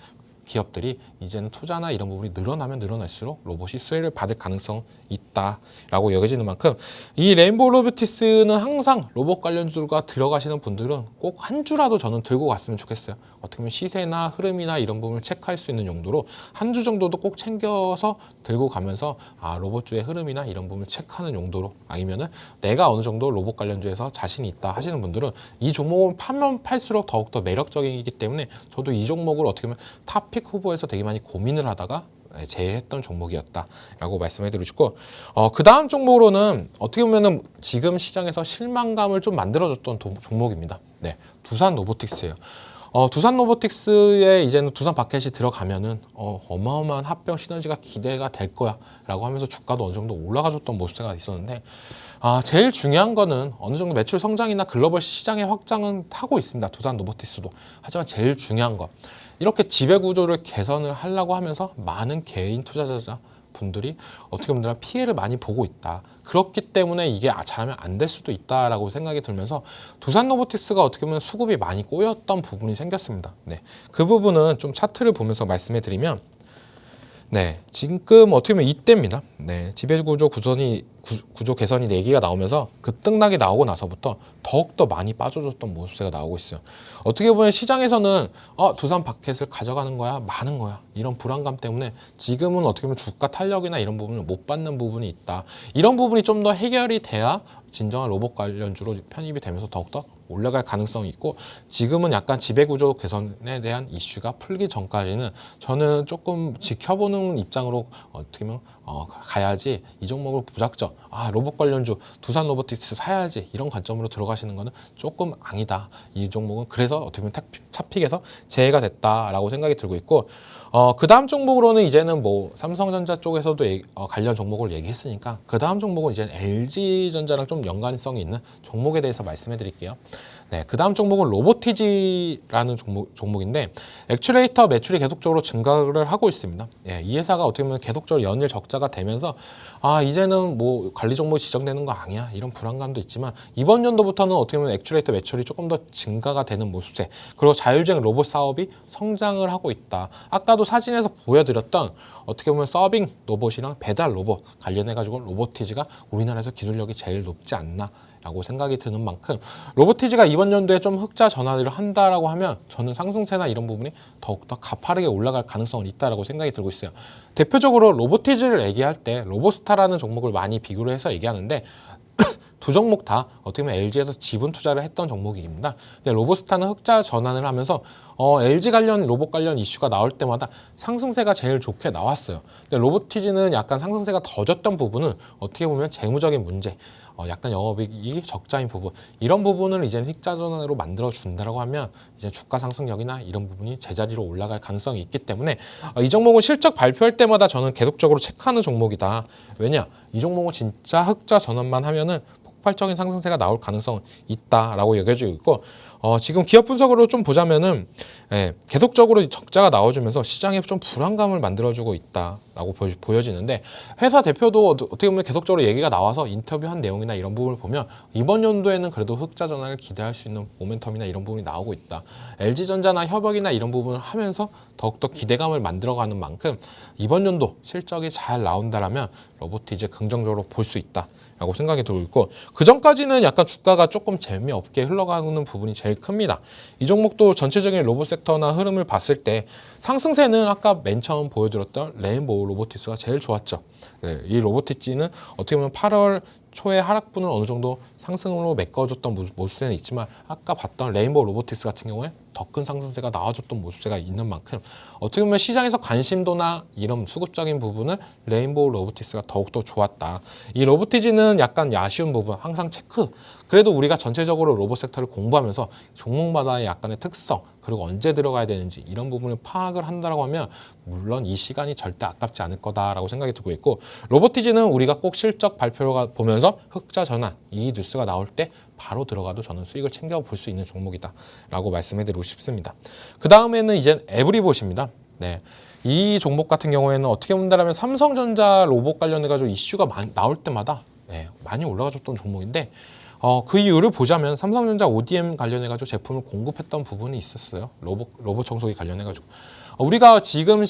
S1: 기업들이 이제는 투자나 이런 부분이 늘어나면 늘어날수록 로봇이 수혜를 받을 가능성이 있다라고 여겨지는 만큼, 이 레인보우 로보틱스는 항상 로봇 관련주가 들어가시는 분들은 꼭 한 주라도 저는 들고 갔으면 좋겠어요. 어떻게 보면 시세나 흐름이나 이런 부분을 체크할 수 있는 용도로 한 주 정도도 꼭 챙겨서 들고 가면서 로봇주의 흐름이나 이런 부분을 체크하는 용도로, 아니면은 내가 어느 정도 로봇 관련주에서 자신이 있다 하시는 분들은 이 종목을 파면 팔수록 더욱더 매력적이기 때문에, 저도 이 종목을 어떻게 보면 탑픽 후보에서 되게 많이 고민을 하다가 제외했던 종목이었다라고 말씀해드리고 싶고, 그 다음 종목으로는 어떻게 보면은 지금 시장에서 실망감을 좀 만들어줬던 종목입니다. 두산 로보틱스예요. 두산 로보틱스에 이제는 두산 바켓이 들어가면은 어마어마한 합병 시너지가 기대가 될 거야라고 하면서 주가도 어느 정도 올라가줬던 모습가 있었는데, 제일 중요한 거는 어느 정도 매출 성장이나 글로벌 시장의 확장은 하고 있습니다. 두산 로보틱스도. 하지만 제일 중요한 거, 이렇게 지배 구조를 개선을 하려고 하면서 많은 개인 투자자 분들이 어떻게 보면 피해를 많이 보고 있다. 그렇기 때문에 이게 잘하면 안 될 수도 있다라고 생각이 들면서, 두산 로보틱스가 어떻게 보면 수급이 많이 꼬였던 부분이 생겼습니다. 그 부분은 좀 차트를 보면서 말씀해 드리면, 네, 지금 어떻게 보면 이때입니다. 네, 지배구조 구조 개선이 얘기가 나오면서 급등락이 나오고 나서부터 더욱더 많이 빠져줬던 모습세가 나오고 있어요. 어떻게 보면 시장에서는 두산 바켓을 가져가는 거야, 마는 거야, 이런 불안감 때문에 지금은 어떻게 보면 주가 탄력이나 이런 부분을 못 받는 부분이 있다. 이런 부분이 좀 더 해결이 돼야 진정한 로봇 관련주로 편입이 되면서 더욱더 올라갈 가능성이 있고, 지금은 약간 지배구조 개선에 대한 이슈가 풀기 전까지는 저는 조금 지켜보는 입장으로 어떻게 보면 가야지, 이 종목을 무작정 로봇 관련주 두산 로보틱스 사야지 이런 관점으로 들어가시는 거는 조금 아니다. 이 종목은 그래서 어떻게 보면 차픽에서 제외가 됐다라고 생각이 들고 있고, 그 다음 종목으로는 이제는 뭐 삼성전자 쪽에서도 관련 종목을 얘기했으니까 그 다음 종목은 이제 LG전자랑 좀 연관성이 있는 종목에 대해서 말씀해 드릴게요. 네, 그 다음 종목은 로보티지라는 종목인데, 액추레이터 매출이 계속적으로 증가를 하고 있습니다. 예, 이 회사가 어떻게 보면 계속적으로 연일 적자가 되면서 이제는 뭐 관리 종목이 지정되는 거 아니야, 이런 불안감도 있지만, 이번 연도부터는 어떻게 보면 액추레이터 매출이 조금 더 증가가 되는 모습세, 그리고 자율주행 로봇 사업이 성장을 하고 있다. 아까도 사진에서 보여드렸던 어떻게 보면 서빙 로봇이랑 배달 로봇 관련해가지고 로보티지가 우리나라에서 기술력이 제일 높지 않나 라고 생각이 드는 만큼, 로보티지가 이번 연도에 좀 흑자 전환을 한다라고 하면 저는 상승세나 이런 부분이 더욱더 가파르게 올라갈 가능성은 있다라고 생각이 들고 있어요. 대표적으로 로보티지를 얘기할 때 로보스타라는 종목을 많이 비교를 해서 얘기하는데, 두 종목 다 어떻게 보면 LG에서 지분 투자를 했던 종목입니다. 근데 로보스타는 흑자 전환을 하면서 LG 관련 로봇 관련 이슈가 나올 때마다 상승세가 제일 좋게 나왔어요. 근데 로보티지는 약간 상승세가 더졌던 부분은 어떻게 보면 재무적인 문제, 약간 영업이익이 적자인 부분, 이런 부분을 이제는 흑자 전환으로 만들어 준다라고 하면 이제 주가 상승력이나 이런 부분이 제자리로 올라갈 가능성이 있기 때문에 이 종목은 실적 발표할 때마다 저는 계속적으로 체크하는 종목이다. 왜냐? 이 종목은 진짜 흑자 전환만 하면은 폭발적인 상승세가 나올 가능성은 있다라고 여겨지고 있고, 지금 기업 분석으로 좀 보자면은 계속적으로 적자가 나와주면서 시장에 좀 불안감을 만들어주고 있다라고 보여지는데, 회사 대표도 어떻게 보면 계속적으로 얘기가 나와서 인터뷰한 내용이나 이런 부분을 보면 이번 연도에는 그래도 흑자 전환을 기대할 수 있는 모멘텀이나 이런 부분이 나오고 있다. LG전자나 협약이나 이런 부분을 하면서 더욱더 기대감을 만들어가는 만큼 이번 연도 실적이 잘 나온다라면 로보티지 긍정적으로 볼 수 있다라고 생각이 들고 있고, 그 전까지는 약간 주가가 조금 재미없게 흘러가는 부분이 제일 큽니다. 이 종목도 전체적인 로봇 섹터나 흐름을 봤을 때 상승세는 아까 맨 처음 보여드렸던 레인보우 로보티스가 제일 좋았죠. 네, 이 로보티지는 어떻게 보면 8월 초에 하락분을 어느 정도 상승으로 메꿔줬던 모습세는 있지만, 아까 봤던 레인보우 로보틱스 같은 경우에 더 큰 상승세가 나와줬던 모습세가 있는 만큼 어떻게 보면 시장에서 관심도나 이런 수급적인 부분은 레인보우 로보틱스가 더욱더 좋았다. 이 로보티지는 약간 아쉬운 부분, 항상 체크, 그래도 우리가 전체적으로 로봇 섹터를 공부하면서 종목마다의 약간의 특성, 그리고 언제 들어가야 되는지 이런 부분을 파악을 한다라고 하면 물론 이 시간이 절대 아깝지 않을 거다라고 생각이 들고 있고, 로보티지는 우리가 꼭 실적 발표가 보면서 흑자 전환 이 뉴스가 나올 때 바로 들어가도 저는 수익을 챙겨 볼 수 있는 종목이다 라고 말씀해 드리고 싶습니다. 그 다음에는 이제 에브리봇입니다. 네. 이 종목 같은 경우에는 어떻게 본다면 삼성전자 로봇 관련해 가지고 이슈가 나올 때마다 많이 올라가줬던 종목인데, 그 이유를 보자면 삼성전자 ODM 관련해가지고 제품을 공급했던 부분이 있었어요. 로봇 청소기 관련해가지고. 우리가 지금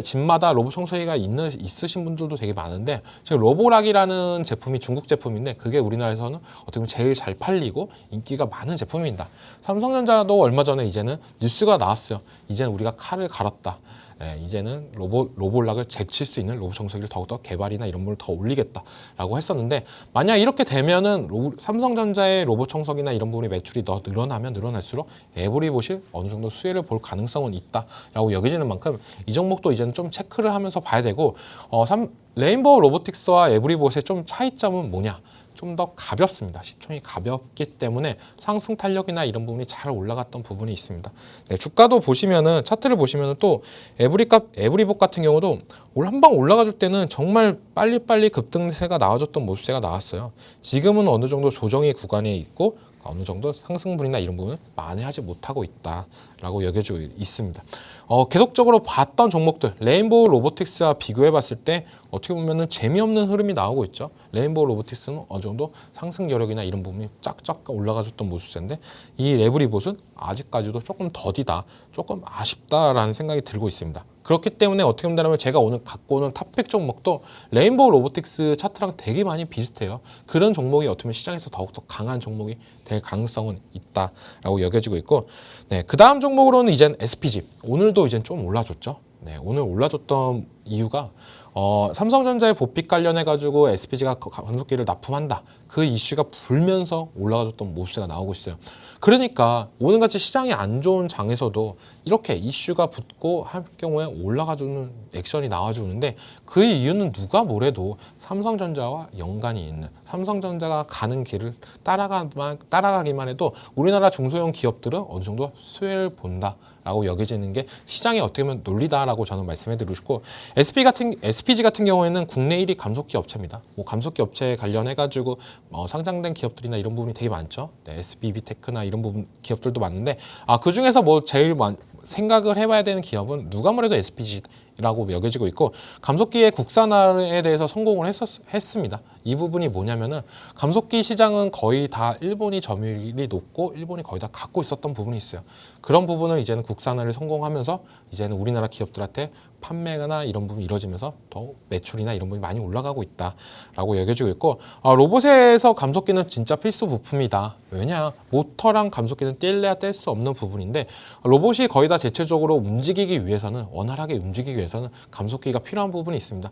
S1: 집마다 로봇 청소기가 있으신 분들도 되게 많은데, 지금 로보락이라는 제품이 중국 제품인데 그게 우리나라에서는 어떻게 보면 제일 잘 팔리고 인기가 많은 제품입니다. 삼성전자도 얼마 전에 이제는 뉴스가 나왔어요. 이제는 우리가 칼을 갈았다. 이제는 로봇락을 제칠 수 있는 로봇 청소기를 더욱더 개발이나 이런 걸 더 올리겠다라고 했었는데, 만약 이렇게 되면은 삼성전자의 로봇 청소기나 이런 부분이 매출이 더 늘어나면 늘어날수록 에브리봇이 어느 정도 수혜를 볼 가능성은 있다라고 여겨지는 만큼 이 종목도 이제는 좀 체크를 하면서 봐야 되고, 레인보우 로보틱스와 에브리봇의 좀 차이점은 뭐냐? 좀 더 가볍습니다. 시총이 가볍기 때문에 상승 탄력이나 이런 부분이 잘 올라갔던 부분이 있습니다. 네, 주가도 보시면은 차트를 보시면은 또 에브리봇 같은 경우도 한 방 올라가 줄 때는 정말 빨리빨리 급등세가 나와줬던 모습세가 나왔어요. 지금은 어느 정도 조정의 구간에 있고 어느 정도 상승분이나 이런 부분은 만회하지 못하고 있다라고 여겨지고 있습니다. 계속적으로 봤던 종목들, 레인보우 로보틱스와 비교해 봤을 때 어떻게 보면은 재미없는 흐름이 나오고 있죠. 레인보우 로보틱스는 어느 정도 상승 여력이나 이런 부분이 쫙쫙 올라가줬던 모습인데 이 레브리봇은 아직까지도 조금 더디다, 조금 아쉽다라는 생각이 들고 있습니다. 그렇기 때문에 어떻게 본다면 제가 오늘 갖고 오는 탑픽 종목도 레인보우 로보틱스 차트랑 되게 많이 비슷해요. 그런 종목이 어떻게 보면 시장에서 더욱더 강한 종목이 될 가능성은 있다라고 여겨지고 있고, 네, 그 다음 종목으로는 이젠 SPG. 오늘도 이젠 좀 올라줬죠. 네, 오늘 올라줬던 이유가 삼성전자의 보픽 관련해가지고 SPG가 간속기를 납품한다. 그 이슈가 불면서 올라가줬던 모습이 나오고 있어요. 그러니까 오늘같이 시장이 안 좋은 장에서도 이렇게 이슈가 붙고 할 경우에 올라가주는 액션이 나와주는데 그 이유는 누가 뭐래도 삼성전자와 연관이 있는 삼성전자가 가는 길을 따라가기만 해도 우리나라 중소형 기업들은 어느 정도 수혜를 본다라고 여겨지는 게 시장이 어떻게 보면 논리다라고 저는 말씀해드리고 싶고 SPG 같은 경우에는 국내 1위 감속기 업체입니다. 뭐 감속기 업체에 관련해가지고 상장된 기업들이나 이런 부분이 되게 많죠. 네, SBB테크나 이런 부분 기업들도 많은데 그 중에서 뭐 제일 생각을 해봐야 되는 기업은 누가 뭐래도 SPG라고 여겨지고 있고 감속기의 국산화에 대해서 성공을 했습니다. 이 부분이 뭐냐면은 감속기 시장은 거의 다 일본이 점유율이 높고 일본이 거의 다 갖고 있었던 부분이 있어요. 그런 부분을 이제는 국산화를 성공하면서 이제는 우리나라 기업들한테 판매나 이런 부분이 이루어지면서 더 매출이나 이런 부분이 많이 올라가고 있다라고 여겨지고 있고 로봇에서 감속기는 진짜 필수 부품이다. 왜냐? 모터랑 감속기는 뗄래야 뗄 수 없는 부분인데 로봇이 거의 다 대체적으로 움직이기 위해서는 원활하게 움직이기 위해서는 감속기가 필요한 부분이 있습니다.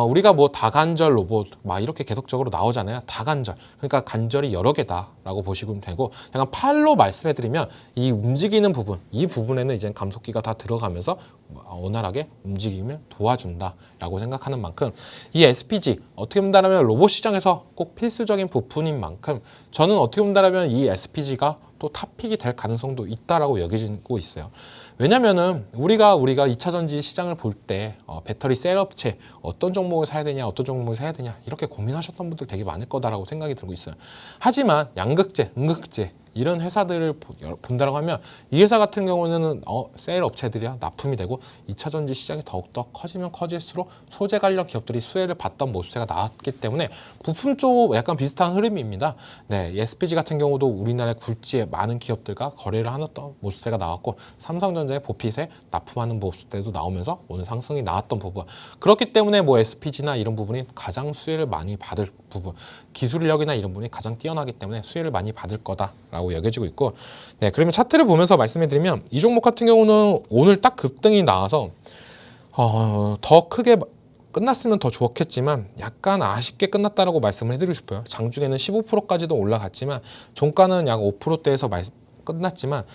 S1: 우리가 뭐 다관절 로봇 막 이렇게 계속적으로 나오잖아요. 다관절. 그러니까 관절이 여러 개다라고 보시면 되고 약간 팔로 말씀해드리면 이 움직이는 부분, 이 부분에는 이제 감속기가 다 들어가면서 원활하게 움직임을 도와준다라고 생각하는 만큼 이 SPG 어떻게 본다면 로봇 시장에서 꼭 필수적인 부품인 만큼 저는 어떻게 본다면 이 SPG가 또 탑픽이 될 가능성도 있다라고 여겨지고 있어요. 왜냐면은 우리가 2차 전지 시장을 볼 때 배터리 셀 업체 어떤 종목을 사야 되냐, 어떤 종목을 사야 되냐 이렇게 고민하셨던 분들 되게 많을 거다라고 생각이 들고 있어요. 하지만 양극재, 음극재 이런 회사들을 본다라고 하면 이 회사 같은 경우는 셀 업체들이야 납품이 되고 2차 전지 시장이 더욱더 커지면 커질수록 소재 관련 기업들이 수혜를 봤던 모습세가 나왔기 때문에 부품 쪽 약간 비슷한 흐름입니다. 네, SPG 같은 경우도 우리나라의 굴지에 많은 기업들과 거래를 하는 모습세가 나왔고 삼성전자의 보핏에 납품하는 모습세도 나오면서 오늘 상승이 나왔던 부분. 그렇기 때문에 뭐 SPG나 이런 부분이 가장 수혜를 많이 받을 부분, 기술력이나 이런 부분이 가장 뛰어나기 때문에 수혜를 많이 받을 거다라고 여겨지고 있고, 네, 그러면 차트를 보면서 말씀해드리면 이 종목 같은 경우는 오늘 딱 급등이 나와서 더 크게 끝났으면 더 좋았겠지만 약간 아쉽게 끝났다라고 말씀을 해드리고 싶어요. 장중에는 15%까지도 올라갔지만 종가는 약 5%대에서 끝났지만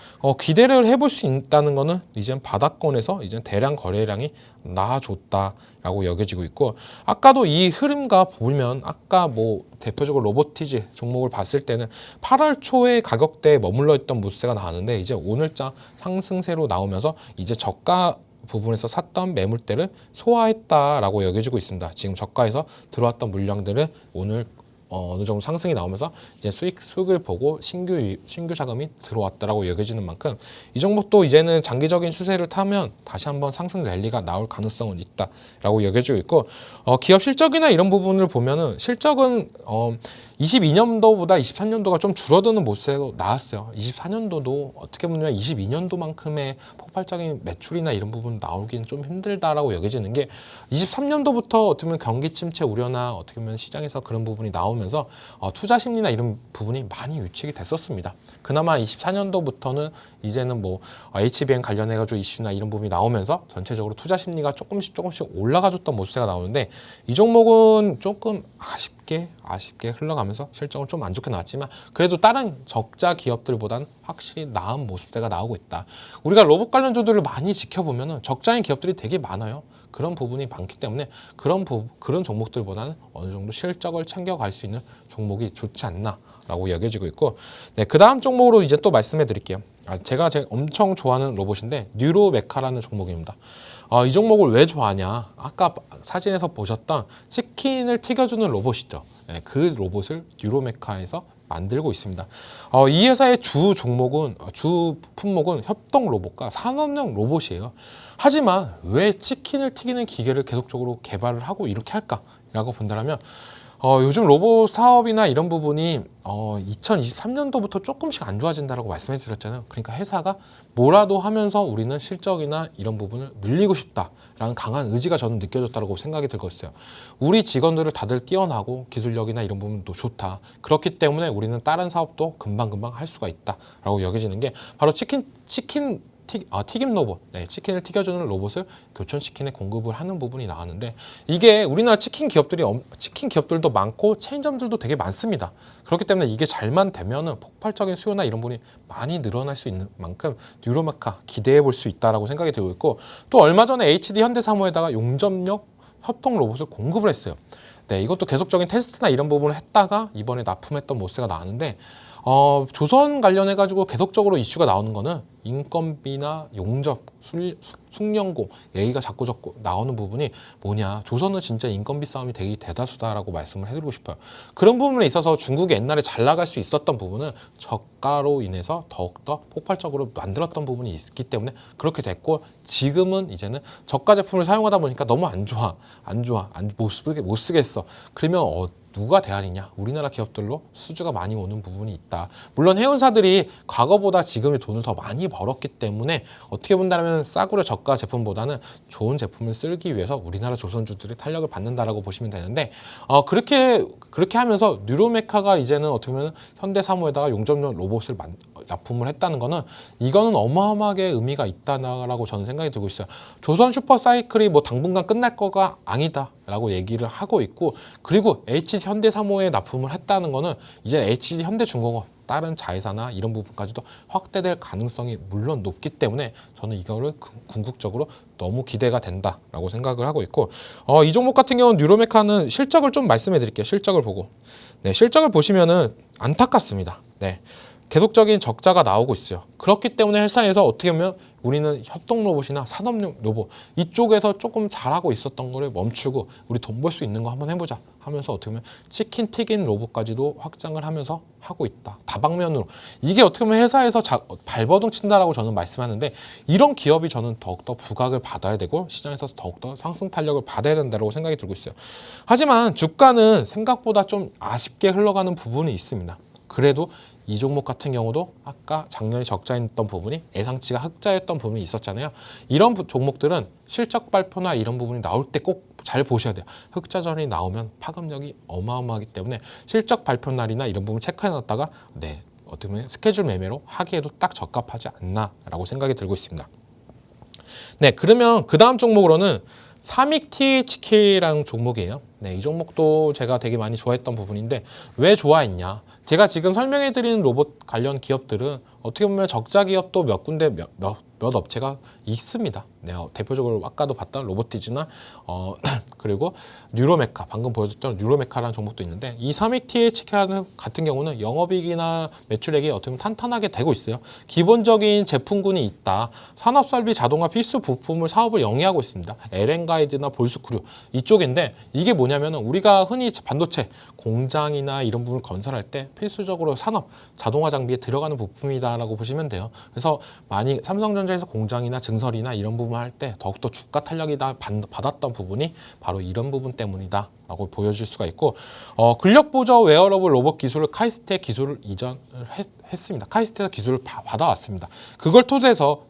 S1: 기대를 해볼 수 있다는 거는 이젠 바닥권에서 이젠 대량 거래량이 나아졌다라고 여겨지고 있고, 아까도 이 흐름과 보면 아까 뭐 대표적으로 로보티즈 종목을 봤을 때는 8월 초에 가격대에 머물러 있던 모습세가 나왔는데 이제 오늘자 상승세로 나오면서 이제 저가 부분에서 샀던 매물대를 소화했다라고 여겨지고 있습니다. 지금 저가에서 들어왔던 물량들은 오늘 어느 정도 상승이 나오면서 이제 수익을 보고 신규 자금이 들어왔다라고 여겨지는 만큼 이 종목도 이제는 장기적인 추세를 타면 다시 한번 상승 랠리가 나올 가능성은 있다라고 여겨지고 있고, 기업 실적이나 이런 부분을 보면은 실적은 22년도보다 23년도가 좀 줄어드는 모습이 나왔어요. 24년도도 어떻게 보면 22년도만큼의 폭발적인 매출이나 이런 부분 나오기는 좀 힘들다라고 여겨지는 게 23년도부터 어떻게 보면 경기 침체 우려나 어떻게 보면 시장에서 그런 부분이 나오면서 투자 심리나 이런 부분이 많이 위축이 됐었습니다. 그나마 24년도부터는 이제는 뭐 HBM 관련해가지고 이슈나 이런 부분이 나오면서 전체적으로 투자 심리가 조금씩 올라가줬던 모습이 나오는데 이 종목은 조금 아쉽게 흘러가면서 실적은 좀 안 좋게 나왔지만 그래도 다른 적자 기업들보다는 확실히 나은 모습대가 나오고 있다. 우리가 로봇 관련주들을 많이 지켜보면 적자인 기업들이 되게 많아요. 그런 부분이 많기 때문에 그런 종목들보다는 어느 정도 실적을 챙겨갈 수 있는 종목이 좋지 않나라고 여겨지고 있고, 네, 그 다음 종목으로 이제 또 말씀해 드릴게요. 제가 엄청 좋아하는 로봇인데 뉴로메카라는 종목입니다. 이 종목을 왜 좋아하냐? 아까 사진에서 보셨던 치킨을 튀겨주는 로봇이죠. 네, 그 로봇을 뉴로메카에서 만들고 있습니다. 이 회사의 주 품목은 협동 로봇과 산업용 로봇이에요. 하지만 왜 치킨을 튀기는 기계를 계속적으로 개발을 하고 이렇게 할까라고 본다면 요즘 로봇 사업이나 이런 부분이 2023년도부터 조금씩 안 좋아진다라고 말씀해 드렸잖아요. 그러니까 회사가 뭐라도 하면서 우리는 실적이나 이런 부분을 늘리고 싶다라는 강한 의지가 저는 느껴졌다고 생각이 들고 있어요. 우리 직원들을 다들 뛰어나고 기술력이나 이런 부분도 좋다. 그렇기 때문에 우리는 다른 사업도 금방금방 할 수가 있다라고 여겨지는 게 바로 튀김 로봇, 치킨을 튀겨주는 로봇을 교촌치킨에 공급을 하는 부분이 나왔는데, 이게 우리나라 치킨 기업들도 많고 체인점들도 되게 많습니다. 그렇기 때문에 이게 잘만 되면은 폭발적인 수요나 이런 부분이 많이 늘어날 수 있는 만큼 뉴로메카 기대해 볼 수 있다라고 생각이 들고 있고, 또 얼마 전에 HD 현대사무에다가 용접용 협동 로봇을 공급을 했어요. 네, 이것도 계속적인 테스트나 이런 부분을 했다가 이번에 납품했던 모습가 나왔는데, 조선 관련해가지고 계속적으로 이슈가 나오는 거는 인건비나 용접, 숙련고 얘기가 자꾸 나오는 부분이 뭐냐. 조선은 진짜 인건비 싸움이 되게 대다수다라고 말씀을 해드리고 싶어요. 그런 부분에 있어서 중국이 옛날에 잘 나갈 수 있었던 부분은 저가로 인해서 더욱더 폭발적으로 만들었던 부분이 있기 때문에 그렇게 됐고, 지금은 이제는 저가 제품을 사용하다 보니까 너무 못 쓰겠어. 그러면 누가 대안이냐? 우리나라 기업들로 수주가 많이 오는 부분이 있다. 물론 해운사들이 과거보다 지금의 돈을 더 많이 벌었기 때문에 어떻게 본다면 싸구려 저가 제품보다는 좋은 제품을 쓰기 위해서 우리나라 조선주들이 탄력을 받는다라고 보시면 되는데, 그렇게 하면서 뉴로메카가 이제는 어떻게 보면 현대사무에다가 용접용 로봇을 납품을 했다는 거는, 이거는 어마어마하게 의미가 있다라고 저는 생각이 들고 있어요. 조선 슈퍼사이클이 뭐 당분간 끝날 거가 아니다라고 얘기를 하고 있고, 그리고 HD 현대사무에 납품을 했다는 거는 이제 HD 현대중공업 다른 자회사나 이런 부분까지도 확대될 가능성이 물론 높기 때문에 저는 이거를 궁극적으로 너무 기대가 된다라고 생각을 하고 있고, 이 종목 같은 경우는 뉴로메카는 실적을 좀 말씀해 드릴게요. 실적을 보고, 실적을 보시면은 안타깝습니다. 계속적인 적자가 나오고 있어요. 그렇기 때문에 회사에서 어떻게 보면 우리는 협동 로봇이나 산업용 로봇 이쪽에서 조금 잘하고 있었던 거를 멈추고 우리 돈 벌 수 있는 거 한번 해보자 하면서 어떻게 보면 치킨 튀긴 로봇까지도 확장을 하면서 하고 있다. 다방면으로. 이게 어떻게 보면 회사에서 발버둥 친다라고 저는 말씀하는데, 이런 기업이 저는 더욱더 부각을 받아야 되고 시장에서 더욱더 상승 탄력을 받아야 된다고 생각이 들고 있어요. 하지만 주가는 생각보다 좀 아쉽게 흘러가는 부분이 있습니다. 그래도 이 종목 같은 경우도 아까 작년에 적자였던 부분이 예상치가 흑자였던 부분이 있었잖아요. 이런 종목들은 실적 발표나 이런 부분이 나올 때 꼭 잘 보셔야 돼요. 흑자전이 나오면 파급력이 어마어마하기 때문에 실적 발표 날이나 이런 부분 체크해놨다가 어떻게 보면 스케줄 매매로 하기에도 딱 적합하지 않나라고 생각이 들고 있습니다. 그러면 그 다음 종목으로는 삼익 THK라는 종목이에요. 이 종목도 제가 되게 많이 좋아했던 부분인데, 왜 좋아했냐? 제가 지금 설명해드리는 로봇 관련 기업들은 어떻게 보면 적자 기업도 몇 군데 몇 업체가 있습니다. 대표적으로 아까도 봤던 로보티즈나 그리고 뉴로메카, 방금 보여줬던 뉴로메카라는 종목도 있는데, 이 삼익 THK 같은 경우는 영업이익이나 매출액이 어떻게 보면 탄탄하게 되고 있어요. 기본적인 제품군이 있다. 산업설비, 자동화 필수 부품을 사업을 영위하고 있습니다. LN가이드나 볼스크류 이쪽인데, 이게 뭐냐면 우리가 흔히 반도체 공장이나 이런 부분을 건설할 때 필수적으로 산업, 자동화 장비에 들어가는 부품이다라고 보시면 돼요. 그래서 많이 삼성전자에서 공장이나 증설이나 이런 부분 할 때 더욱더 주가 탄력이 받았던 부분이 바로 이런 부분 때문이다 라고 보여줄 수가 있고, 근력 보조 웨어러블 로봇 기술을 카이스트에 기술을 이전을 했습니다. 카이스트에서 기술을 받아왔습니다. 그걸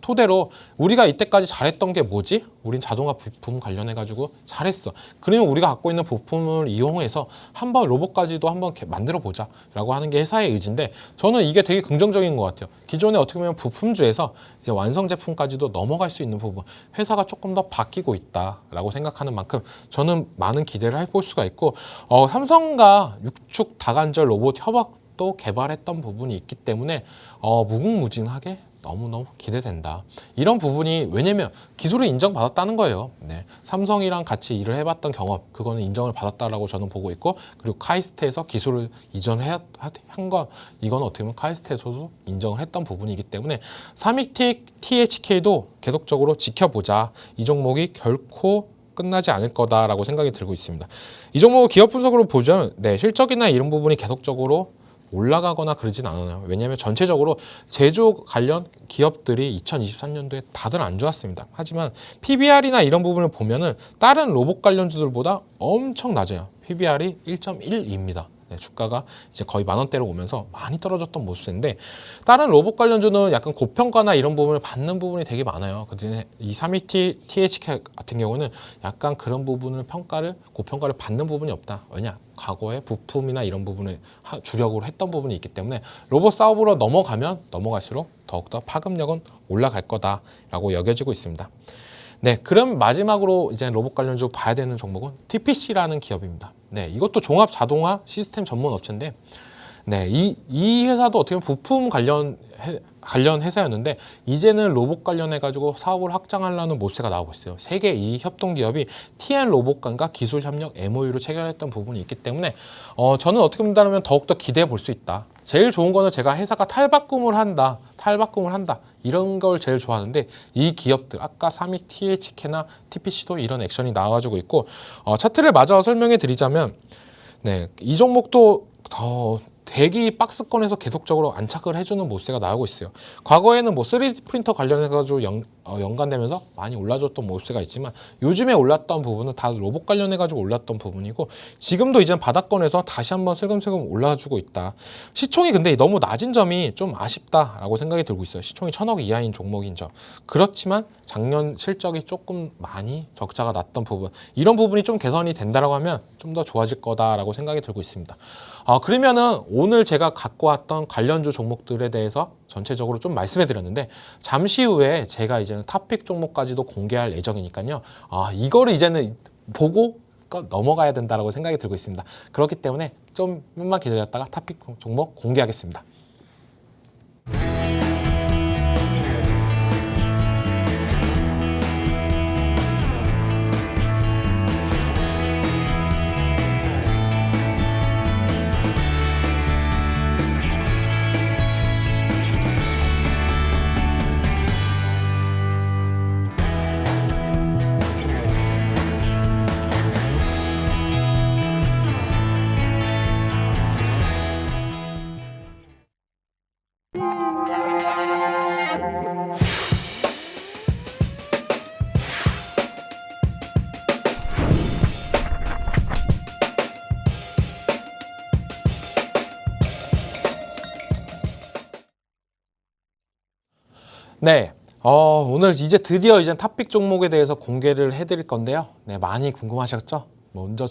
S1: 토대로 우리가 이때까지 잘했던 게 뭐지? 우린 자동화 부품 관련해가지고 잘했어. 그러면 우리가 갖고 있는 부품을 이용해서 한번 로봇까지도 한번 만들어 보자 라고 하는 게 회사의 의지인데, 저는 이게 되게 긍정적인 것 같아요. 기존에 어떻게 보면 부품주에서 이제 완성 제품까지도 넘어갈 수 있는 부분, 회사가 조금 더 바뀌고 있다라고 생각하는 만큼 저는 많은 기대를 해볼 수가 있고, 삼성과 육축 다관절 로봇 협업도 개발했던 부분이 있기 때문에 무궁무진하게 너무너무 기대된다. 이런 부분이 왜냐면 기술을 인정받았다는 거예요. 네. 삼성이랑 같이 일을 해봤던 경험, 그거는 인정을 받았다라고 저는 보고 있고, 그리고 카이스트에서 기술을 이전한 건 이건 어떻게 보면 카이스트에서도 인정을 했던 부분이기 때문에 삼익 THK도 계속적으로 지켜보자. 이 종목이 결코 끝나지 않을 거다라고 생각이 들고 있습니다. 이 종목 기업 분석으로 보자면 실적이나 이런 부분이 계속적으로 올라가거나 그러진 않아요. 왜냐하면 전체적으로 제조 관련 기업들이 2023년도에 다들 안 좋았습니다. 하지만 PBR이나 이런 부분을 보면은 다른 로봇 관련주들보다 엄청 낮아요. PBR이 1.12입니다. 주가가 이제 거의 10,000원대로 오면서 많이 떨어졌던 모습인데 다른 로봇 관련주는 약간 고평가나 이런 부분을 받는 부분이 되게 많아요. 그런데 이 삼익 THK 같은 경우는 약간 그런 부분을 고평가를 받는 부분이 없다. 왜냐? 과거에 부품이나 이런 부분을 주력으로 했던 부분이 있기 때문에 로봇 사업으로 넘어가면 넘어갈수록 더욱더 파급력은 올라갈 거다라고 여겨지고 있습니다. 네, 그럼 마지막으로 이제 로봇 관련주 봐야 되는 종목은 TPC라는 기업입니다. 네, 이것도 종합 자동화 시스템 전문 업체인데, 네, 이 회사도 어떻게 보면 부품 관련 회사였는데 이제는 로봇 관련해 가지고 사업을 확장하려는 모세가 나오고 있어요. 세계 이 협동 기업이 TN 로봇관과 기술 협력 MOU를 체결했던 부분이 있기 때문에 저는 어떻게 본다면 더욱더 기대해 볼 수 있다. 제일 좋은 거는 제가 회사가 탈바꿈을 한다 이런 걸 제일 좋아하는데 이 기업들 아까 삼익 THK나 TPC도 이런 액션이 나와주고 있고 차트를 마저 설명해 드리자면 이 종목도 더 대기 박스권에서 계속적으로 안착을 해주는 모세가 나오고 있어요. 과거에는 3D 프린터 관련해가지고 연관되면서 많이 올라줬던 모세가 있지만 요즘에 올랐던 부분은 다 로봇 관련해가지고 올랐던 부분이고 지금도 이제 바닥권에서 다시 한번 슬금슬금 올라주고 있다. 시총이 근데 너무 낮은 점이 좀 아쉽다라고 생각이 들고 있어요. 시총이 1,000억 이하인 종목인 점. 그렇지만 작년 실적이 조금 많이 적자가 났던 부분 이런 부분이 좀 개선이 된다라고 하면 좀 더 좋아질 거다라고 생각이 들고 있습니다. 그러면은 오늘 제가 갖고 왔던 관련주 종목들에 대해서 전체적으로 좀 말씀해 드렸는데 잠시 후에 제가 이제는 탑픽 종목까지도 공개할 예정이니까요. 이거를 이제는 보고 넘어가야 된다라고 생각이 들고 있습니다. 그렇기 때문에 좀만 기다렸다가 탑픽 종목 공개하겠습니다. 네, 오늘 이제 드디어 이제 탑픽 종목에 대해서 공개를 해드릴 건데요. 네, 많이 궁금하셨죠? 먼저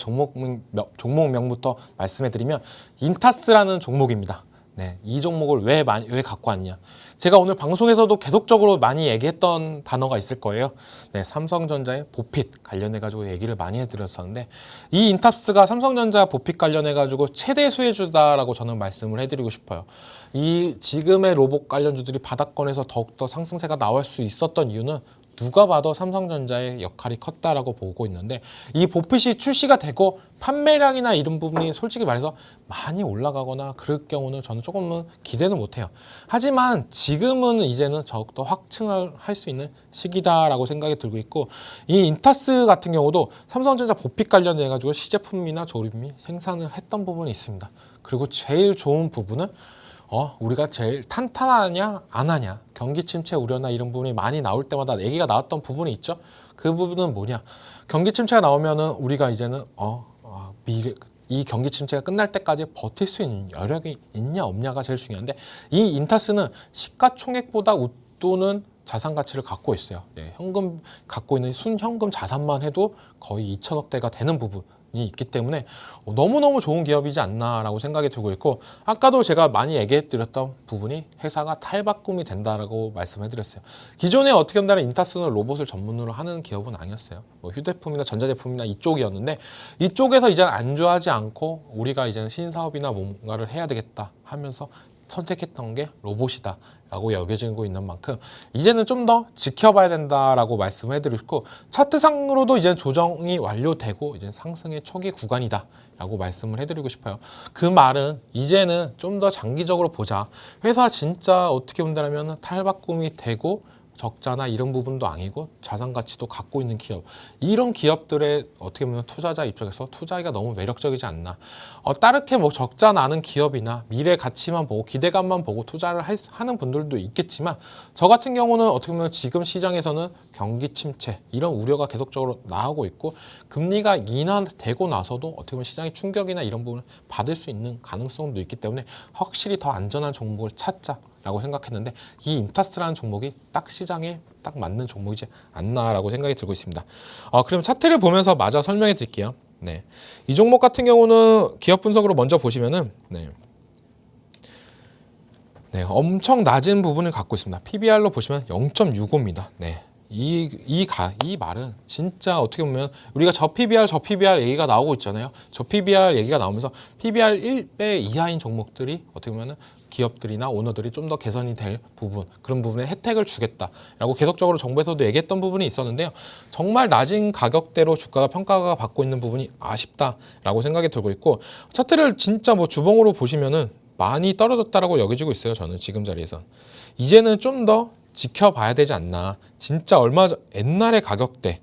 S1: 종목명부터 말씀해드리면 인타스라는 종목입니다. 네, 이 종목을 왜 갖고 왔냐? 제가 오늘 방송에서도 계속적으로 많이 얘기했던 단어가 있을 거예요. 네, 삼성전자의 보핏 관련해가지고 얘기를 많이 해드렸었는데 이 인탑스가 삼성전자 보핏 관련해가지고 최대 수혜주다라고 저는 말씀을 해드리고 싶어요. 이 지금의 로봇 관련주들이 바닥권에서 더욱더 상승세가 나올 수 있었던 이유는 누가 봐도 삼성전자의 역할이 컸다라고 보고 있는데 이 보핏이 출시가 되고 판매량이나 이런 부분이 솔직히 말해서 많이 올라가거나 그럴 경우는 저는 조금은 기대는 못해요. 하지만 지금은 이제는 더욱더 확증할 수 있는 시기다라고 생각이 들고 있고 이 인타스 같은 경우도 삼성전자 보핏 관련해 가지고 시제품이나 조립이 생산을 했던 부분이 있습니다. 그리고 제일 좋은 부분은 우리가 제일 탄탄하냐 안 하냐 경기 침체 우려나 이런 부분이 많이 나올 때마다 얘기가 나왔던 부분이 있죠. 그 부분은 뭐냐, 경기 침체가 나오면은 우리가 이제는 이 경기 침체가 끝날 때까지 버틸 수 있는 여력이 있냐 없냐가 제일 중요한데 이 인타스는 시가총액보다 웃도는 자산 가치를 갖고 있어요. 네, 현금 갖고 있는 순현금 자산만 해도 거의 2천억대가 되는 부분이 있기 때문에 너무너무 좋은 기업이지 않나라고 생각이 들고 있고 아까도 제가 많이 얘기해드렸던 부분이 회사가 탈바꿈이 된다라고 말씀해드렸어요. 기존에 어떻게 보면 인타스는 로봇을 전문으로 하는 기업은 아니었어요. 휴대폰이나 전자제품이나 이쪽이었는데 이쪽에서 이제 안주하지 않고 우리가 이제는 신사업이나 뭔가를 해야 되겠다 하면서 선택했던 게 로봇이다 라고 여겨지고 있는 만큼 이제는 좀 더 지켜봐야 된다라고 말씀을 해드리고, 차트상으로도 이제 조정이 완료되고 이제 상승의 초기 구간이다 라고 말씀을 해드리고 싶어요. 그 말은 이제는 좀 더 장기적으로 보자. 회사 진짜 어떻게 본다면 탈바꿈이 되고 적자나 이런 부분도 아니고 자산 가치도 갖고 있는 기업, 이런 기업들의 어떻게 보면 투자자 입장에서 투자하기가 너무 매력적이지 않나. 따르게 뭐 적자 나는 기업이나 미래 가치만 보고 기대감만 보고 투자를 하는 분들도 있겠지만, 저 같은 경우는 어떻게 보면 지금 시장에서는 경기 침체 이런 우려가 계속적으로 나오고 있고, 금리가 인하되고 나서도 어떻게 보면 시장의 충격이나 이런 부분을 받을 수 있는 가능성도 있기 때문에 확실히 더 안전한 종목을 찾자라고 생각했는데, 이 인타스라는 종목이 딱 시장에 딱 맞는 종목이지 않나라고 생각이 들고 있습니다. 그럼 차트를 보면서 마저 설명해 드릴게요. 네, 이 종목 같은 경우는 기업 분석으로 먼저 보시면은 네, 엄청 낮은 부분을 갖고 있습니다. PBR로 보시면 0.65입니다. 네. 이 말은 진짜 어떻게 보면 우리가 저 PBR 얘기가 나오고 있잖아요. 저 PBR 얘기가 나오면서 PBR 1배 이하인 종목들이 어떻게 보면 기업들이나 오너들이 좀 더 개선이 될 부분, 그런 부분에 혜택을 주겠다라고 계속적으로 정부에서도 얘기했던 부분이 있었는데요. 정말 낮은 가격대로 주가가 평가가 받고 있는 부분이 아쉽다라고 생각이 들고 있고, 차트를 진짜 뭐 주봉으로 보시면은 많이 떨어졌다라고 여겨지고 있어요. 저는 지금 자리에서 이제는 좀 더 지켜봐야 되지 않나. 진짜 옛날의 가격대,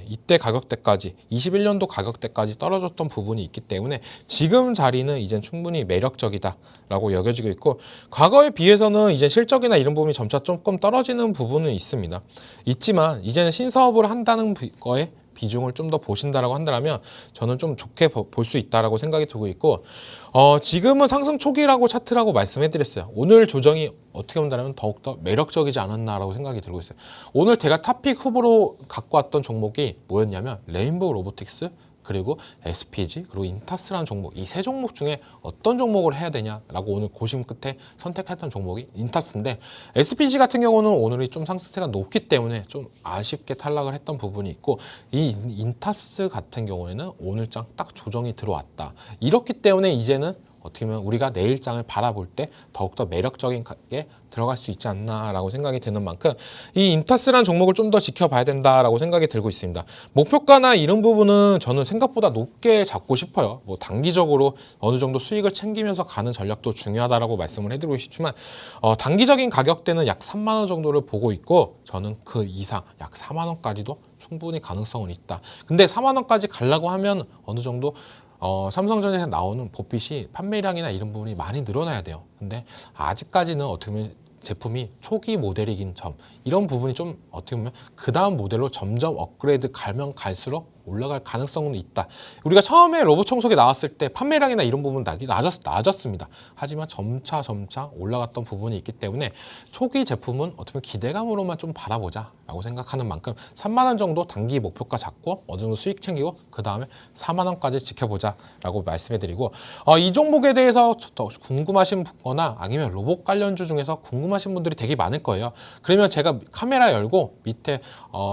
S1: 이때 가격대까지 21년도 가격대까지 떨어졌던 부분이 있기 때문에 지금 자리는 이젠 충분히 매력적이다라고 여겨지고 있고, 과거에 비해서는 이제 실적이나 이런 부분이 점차 조금 떨어지는 부분은 있지만 이제는 신사업을 한다는 거에 비중을 좀 더 보신다라고 한다면 저는 좀 좋게 볼 수 있다라고 생각이 들고 있고, 지금은 상승 초기라고 차트라고 말씀해드렸어요. 오늘 조정이 어떻게 본다면 더욱더 매력적이지 않았나라고 생각이 들고 있어요. 오늘 제가 탑픽 후보로 갖고 왔던 종목이 뭐였냐면 레인보우 로보틱스, 그리고 SPG, 그리고 인타스라는 종목, 이 세 종목 중에 어떤 종목을 해야 되냐라고 오늘 고심 끝에 선택했던 종목이 인타스인데, SPG 같은 경우는 오늘이 좀 상승세가 높기 때문에 좀 아쉽게 탈락을 했던 부분이 있고, 이 인타스 같은 경우에는 오늘장 딱 조정이 들어왔다. 이렇기 때문에 이제는 어떻게 보면 우리가 내일장을 바라볼 때 더욱더 매력적인 게 들어갈 수 있지 않나라고 생각이 드는 만큼 이 인타스라는 종목을 좀 더 지켜봐야 된다라고 생각이 들고 있습니다. 목표가나 이런 부분은 저는 생각보다 높게 잡고 싶어요. 뭐 단기적으로 어느 정도 수익을 챙기면서 가는 전략도 중요하다라고 말씀을 해드리고 싶지만, 단기적인 가격대는 약 3만 원 정도를 보고 있고, 저는 그 이상 약 4만 원까지도 충분히 가능성은 있다. 근데 4만 원까지 가려고 하면 어느 정도 삼성전자에서 나오는 보핏이 판매량이나 이런 부분이 많이 늘어나야 돼요. 근데 아직까지는 어떻게 보면 제품이 초기 모델이긴 점, 이런 부분이 좀 어떻게 보면 그 다음 모델로 점점 업그레이드 가면 갈수록 올라갈 가능성은 있다. 우리가 처음에 로봇 청소기 나왔을 때 판매량이나 이런 부분은 낮았습니다. 하지만 점차 올라갔던 부분이 있기 때문에 초기 제품은 어떻게 보면 기대감으로만 좀 바라보자 라고 생각하는 만큼 3만 원 정도 단기 목표가 잡고 어느 정도 수익 챙기고 그 다음에 4만 원까지 지켜보자 라고 말씀해드리고, 이 종목에 대해서 더 궁금하신 거나 아니면 로봇 관련주 중에서 궁금하신 분들이 되게 많을 거예요. 그러면 제가 카메라 열고 밑에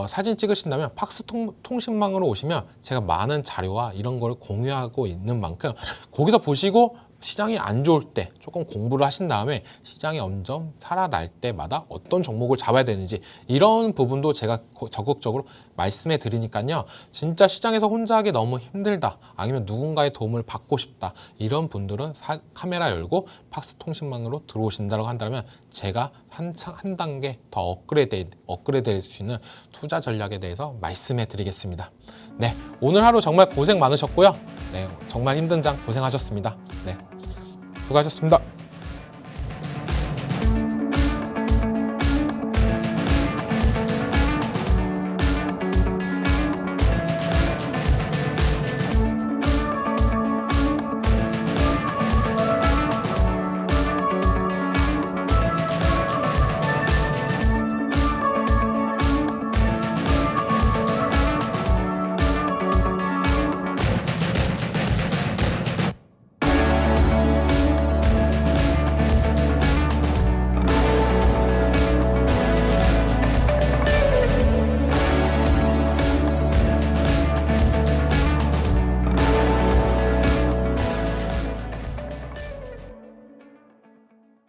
S1: 사진 찍으신다면 팍스 통신망으로 오시면 제가 많은 자료와 이런 걸 공유하고 있는 만큼 거기서 보시고 시장이 안 좋을 때 조금 공부를 하신 다음에 시장이 점점 살아날 때마다 어떤 종목을 잡아야 되는지 이런 부분도 제가 적극적으로 말씀해 드리니까요. 진짜 시장에서 혼자 하기 너무 힘들다, 아니면 누군가의 도움을 받고 싶다, 이런 분들은 카메라 열고 팍스 통신망으로 들어오신다고 한다면 제가 한 단계 더 업그레이드 될 수 있는 투자 전략에 대해서 말씀해 드리겠습니다. 네, 오늘 하루 정말 고생 많으셨고요. 네, 정말 힘든 장 고생하셨습니다. 네, 수고하셨습니다.